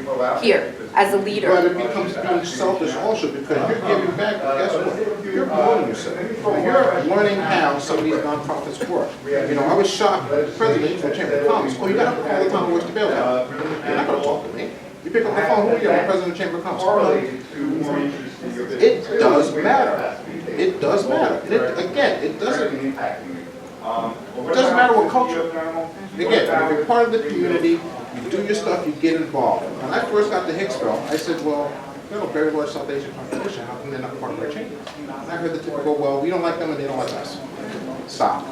here as a leader. But it becomes being selfish also because you're giving back, guess what? You're promoting yourself. You're learning how some of these nonprofits work. You know, I was shocked, the president of the Chamber of Commerce, you got up all the time to watch the bailout. You're not going to talk to me. You pick up the phone, who are you? I'm the president of the Chamber of Commerce. It does matter. It does matter. And it doesn't matter what culture. Again, if you're part of the community, you do your stuff, you get involved. When I first got to Hicksville, I said, well, they're a very large South Asian population, how come they're not part of our chamber? And I heard the typical, well, we don't like them and they don't like us. Stop.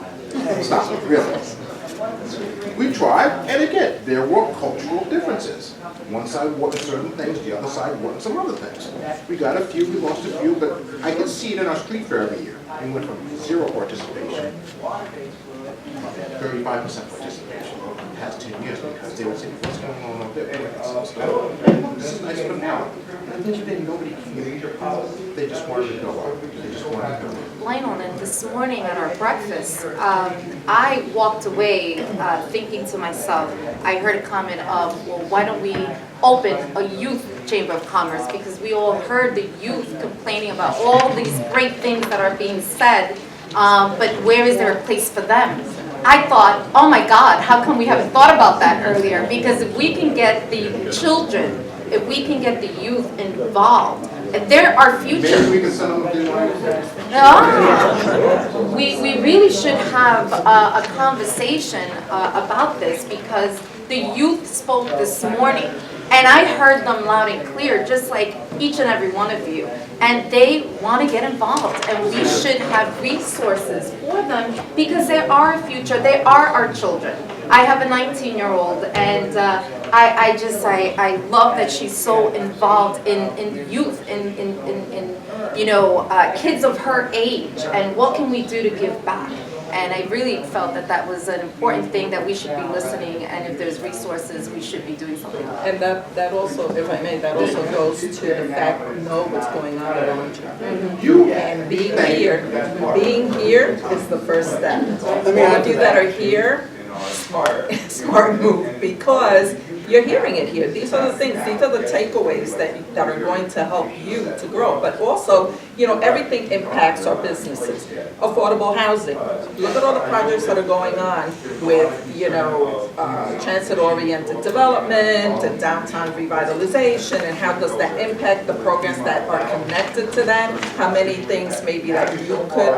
Stop it, really. We tried, and again, there were cultural differences. One side wanted certain things, the other side wanted some other things. We got a few, we lost a few, but I can see it in our street fair every year. We went from 0 participation, 35% participation over the past 10 years because they would say, what's going on over there? This is nice, but now, nobody can. They just wanted to go out. They just wanted to go out. Lionel, and this morning at our breakfast, I walked away thinking to myself, I heard a comment of, well, why don't we open a youth chamber of commerce? Because we all heard the youth complaining about all these great things that are being said, but where is there a place for them? I thought, oh my God, how come we haven't thought about that earlier? Because if we can get the children, if we can get the youth involved, they're our future. Maybe we can send them to we really should have a conversation about this because the youth spoke this morning and I heard them loud and clear, just like each and every one of you. And they want to get involved and we should have resources for them because they are our future, they are our children. I have a 19-year-old and I love that she's so involved in youth, in you know, kids of her age, and what can we do to give back? And I really felt that that was an important thing that we should be listening, and if there's resources, we should be doing something about it. And that also, if I may, that also goes to the fact we know what's going on around you. And being here is the first step. All of you that are here, smart move, because you're hearing it here. These are the things, these are the takeaways that are going to help you to grow. But also, everything impacts our businesses. Affordable housing. Look at all the projects that are going on with, transit-oriented development and downtown revitalization, and how does that impact the programs that are connected to that? How many things maybe that you could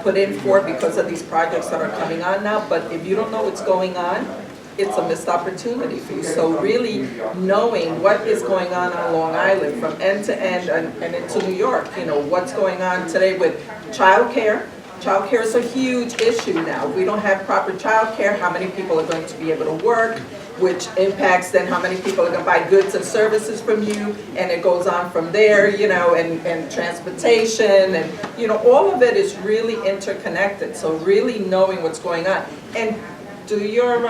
put in for because of these projects that are coming on now? But if you don't know what's going on, it's a missed opportunity for you. So really knowing what is going on Long Island from end to end and into New York, what's going on today with childcare. Childcare is a huge issue now. If we don't have proper childcare, how many people are going to be able to work, which impacts then how many people are going to buy goods and services from you, and it goes on from there, and transportation, and all of it is really interconnected. So really knowing what's going on. And do your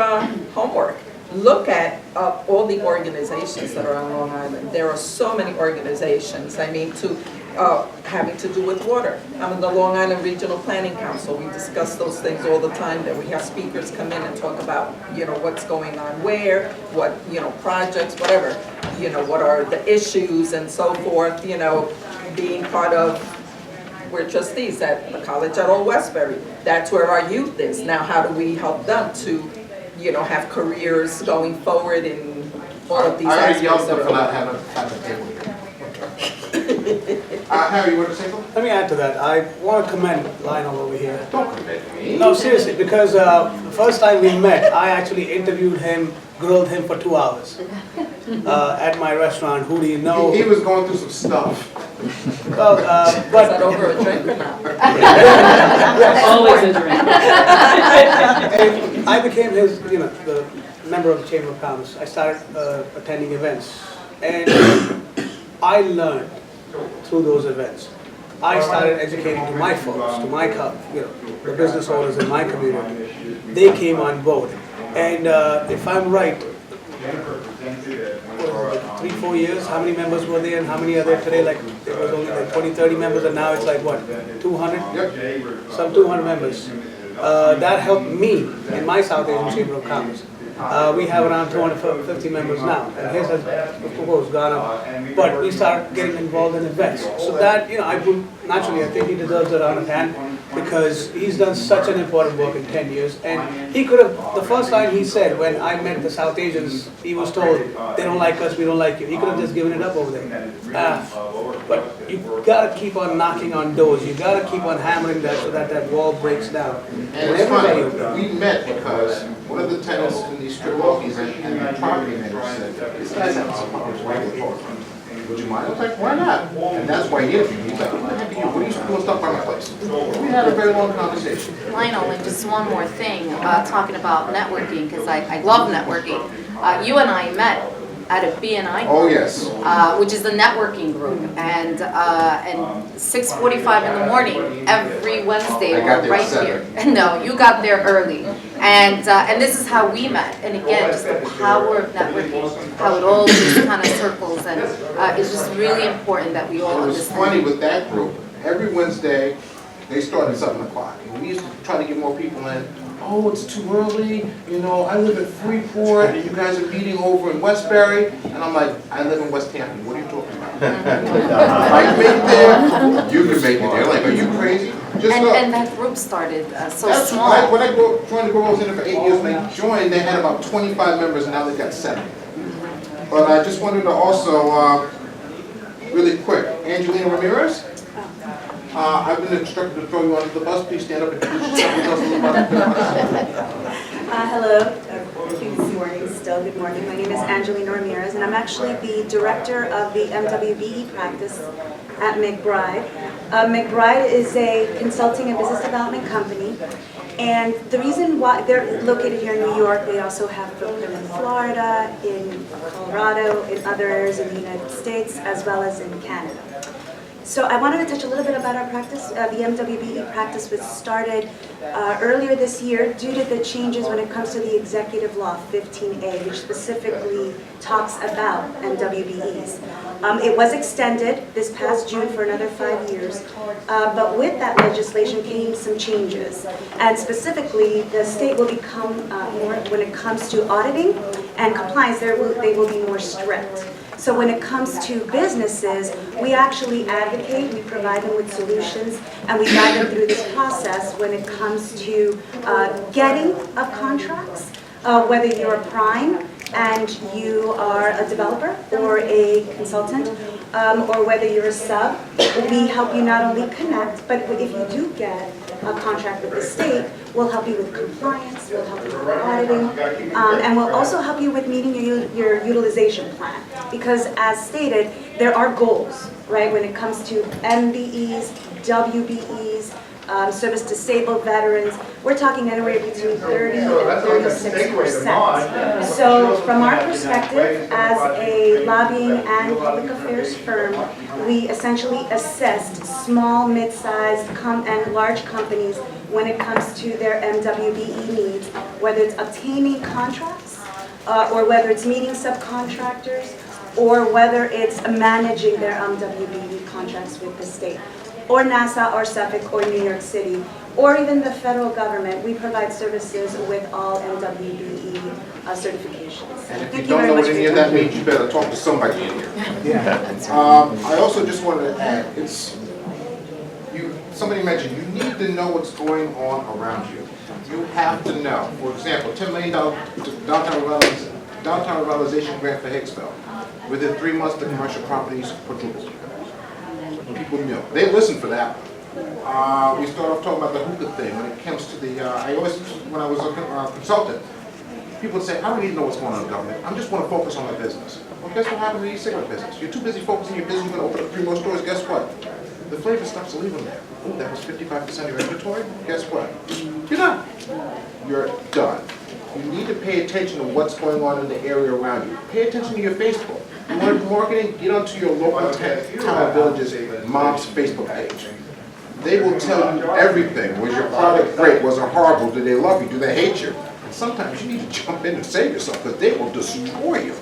homework. Look at all the organizations that are on Long Island. There are so many organizations. I mean, having to do with water. I'm in the Long Island Regional Planning Council. We discuss those things all the time. That we have speakers come in and talk about, what's going on where, what, projects, whatever, what are the issues and so forth. Being part of. We're trustees at the college at Old Westbury. That's where our youth is. Now, how do we help them to, have careers going forward in all of these aspects? I already yelled for not having a table here. Harry, you want to say something? Let me add to that. I want to commend Lionel over here. Don't commend me. No, seriously, because the first time we met, I actually interviewed him, grilled him for 2 hours at my restaurant. Who do you know? He was going through some stuff. Well, but Is that over a drink or not? Always a drink. I became his, the member of the Chamber of Commerce. I started attending events, and I learned through those events. I started educating to my folks, to my, the business owners in my community. They came on board, and if I'm right, 3-4 years, how many members were there and how many are there today? Like, there was only like 20-30 members, and now it's like what, 200? Yep. Some 200 members. That helped me in my South Asian Chamber of Commerce. We have around 250 members now, and his has, of course, gone up. But we started getting involved in events. So that, I think he deserves a round of hand, because he's done such an important work in 10 years. And he could have, the first line he said when I met the South Asians, he was told, they don't like us, we don't like you. He could have just given it up over there. But you gotta keep on knocking on doors. You gotta keep on hammering that so that that wall breaks down. And it's funny, we met because one of the tenants in these strip malls and the property manager said, this guy's having some problems regulatory. Would you mind? I was like, why not? And that's why he interviewed me. He's like, what are you doing stuff by my place? We had a very long conversation. Lionel, and just one more thing, talking about networking, because I love networking. You and I met at a BNI group, Oh, yes. which is a networking group, and 6:45 in the morning every Wednesday I got we're there right at 7. here. No, you got there early, and this is how we met. And again, just the power of networking, how it all just kind of circles, and it's just really important that we all It was understand. funny with that group. Every Wednesday, they start at 7 o'clock. And we used to try to get more people in. Oh, it's too early. I live in Freeport, and you guys are meeting over in Westbury. And I'm like, I live in West Hampton. What are you talking about? I can make it there. You can make it there. Like, are you crazy? And that group started so That's small. right. When I joined the group, I was in it for 8 years. When I joined, they had about 25 members, and now they've got 7. But I just wanted to also, really quick, Angelina Ramirez. I've been instructed to throw you under the bus. Please stand up and introduce yourself. Tell us a little about it. Hello, good morning still, good morning. My name is Angelina Ramirez, and I'm actually the director of the MWBE practice at McBride. McBride is a consulting and business development company, and the reason why they're located here in New York, they also have footprint in Florida, in Colorado, in other areas in the United States, as well as in Canada. So I wanted to touch a little bit about our practice. The MWBE practice was started earlier this year due to the changes when it comes to the Executive Law 15A, which specifically talks about MWBEs. It was extended this past June for another 5 years, but with that legislation came some changes. And specifically, the state will become more, when it comes to auditing and compliance, they will be more strict. So when it comes to businesses, we actually advocate, we provide them with solutions, and we guide them through this process when it comes to getting of contracts, whether you're a prime and you are a developer or a consultant, or whether you're a sub. We help you not only connect, but if you do get a contract with the state, we'll help you with compliance, we'll help you with auditing, and we'll also help you with meeting your utilization plan. Because as stated, there are goals, right, when it comes to MBEs, WBEs, service disabled veterans. We're talking anywhere between 30 and 36%. So from our perspective, as a lobbying and public affairs firm, we essentially assist small, mid-sized, and large companies when it comes to their MWBE needs, whether it's obtaining contracts, or whether it's meeting subcontractors, or whether it's managing their MWBE contracts with the state, or NASA, or Suffolk, or New York City, or even the federal government. We provide services with all MWBE certifications. And if you Thank don't very know much what for any of your that time. means, you better talk to somebody in here. I also just wanted to add, somebody mentioned, you need to know what's going on around you. You have to know. For example, $10 million downtown revitalization grant for Hicksville. Within 3 months, the commercial properties quadrupled. People knew. They listened for that one. We started off talking about the hookah thing when it comes to the, when I was a consultant, people would say, I don't need to know what's going on in government. I just want to focus on my business. Well, guess what happened to the e-cigarette business? You're too busy focusing on your business, you're going to open up 3 more stores. Guess what? The flavor stops to leave them there. Ooh, that was 55% of your inventory? Guess what? You're done. You're done. You need to pay attention to what's going on in the area around you. Pay attention to your Facebook. You want marketing? Get onto your local town villages mom's Facebook page. They will tell you everything. Was your product great? Was it horrible? Do they love you? Do they hate you? And sometimes you need to jump in and save yourself because they will destroy you.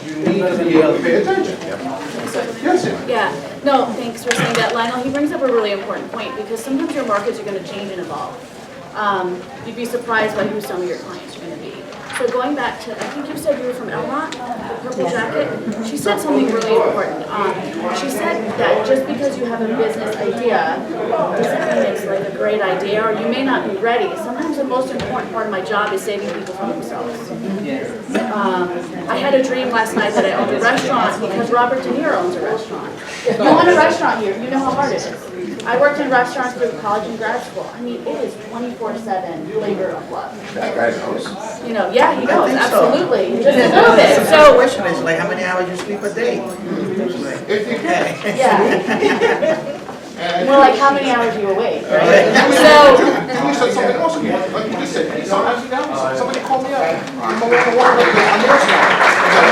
You need to be able to pay attention. Yes, Yeah, no, thanks for saying that, Lionel. He brings up a really important point because sometimes your markets are going to change and evolve. You'd be surprised by who some of your clients are going to be. So going back to, I think you said you were from Elmont, the purple jacket. She said something really important. She said that just because you have a business idea doesn't mean it's like a great idea or you may not be ready. Sometimes the most important part of my job is saving people from themselves. I had a dream last night that I owned a restaurant because Robert De Niro owns a restaurant. You own a restaurant here, you know how hard it is. I worked in restaurants through college and grad school. I mean, it is 24/7 labor of love. That guy knows. You know, yeah, he knows, think so. absolutely. Just a little bit. The So, question is like, how many hours you sleep a day? yeah. More like how many hours you awake, right? So, And you said something else again. Like you just said, sometimes you down. Somebody called me up. I'm a little worried because I'm there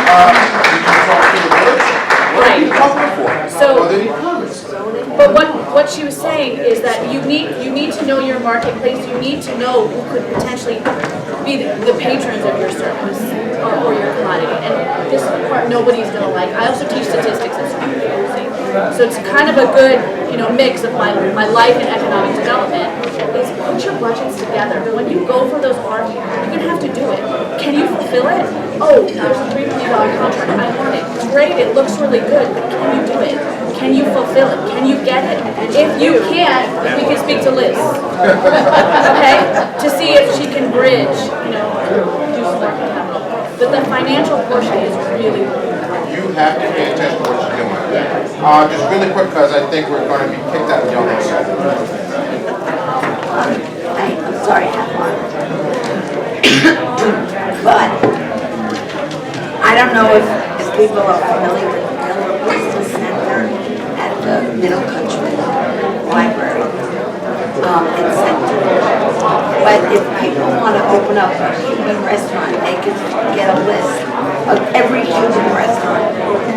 now. You can talk to the village. What are you talking for? So- Well, then he comes. but what she was saying is that you need to know your marketplace. You need to know who could potentially be the patrons of your service or your commodity. And this part nobody's gonna like. I also teach statistics at Stony Brook University. So it's kind of a good, mix of my life and economic development is put your budgets together. When you go for those RFPs, you're gonna have to do it. Can you fulfill it? Oh, there's a $3 million contract. I want it. It's great. It looks really good. But can you do it? Can you fulfill it? Can you get it? If you can't, we can speak to Liz, okay, to see if she can bridge, do some working capital. But the financial portion is really important. You have to pay attention to what you're doing. Just really quick, because I think we're going to be kicked out of the office. I'm sorry, I have one. But I don't know if people are familiar with the Miller Business Center at the Middle Country Library in Center. But if people want to open up a Cuban restaurant, they can get a list of every Cuban restaurant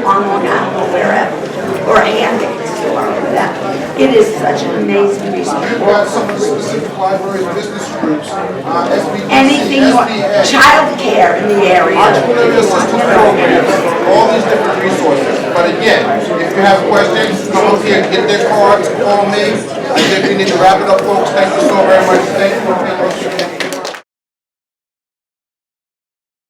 on Long Island or wherever, or a handmade store or whatever. It is such an amazing resource. We've got some specific libraries, business groups, SBDC, Anything you want, SBA, child care in the area. entrepreneurial assistance programs, all these different resources. But again, if you have questions, come up here, get their cards, call me. I think we need to wrap it up, folks. Thank you so very much. Thank you for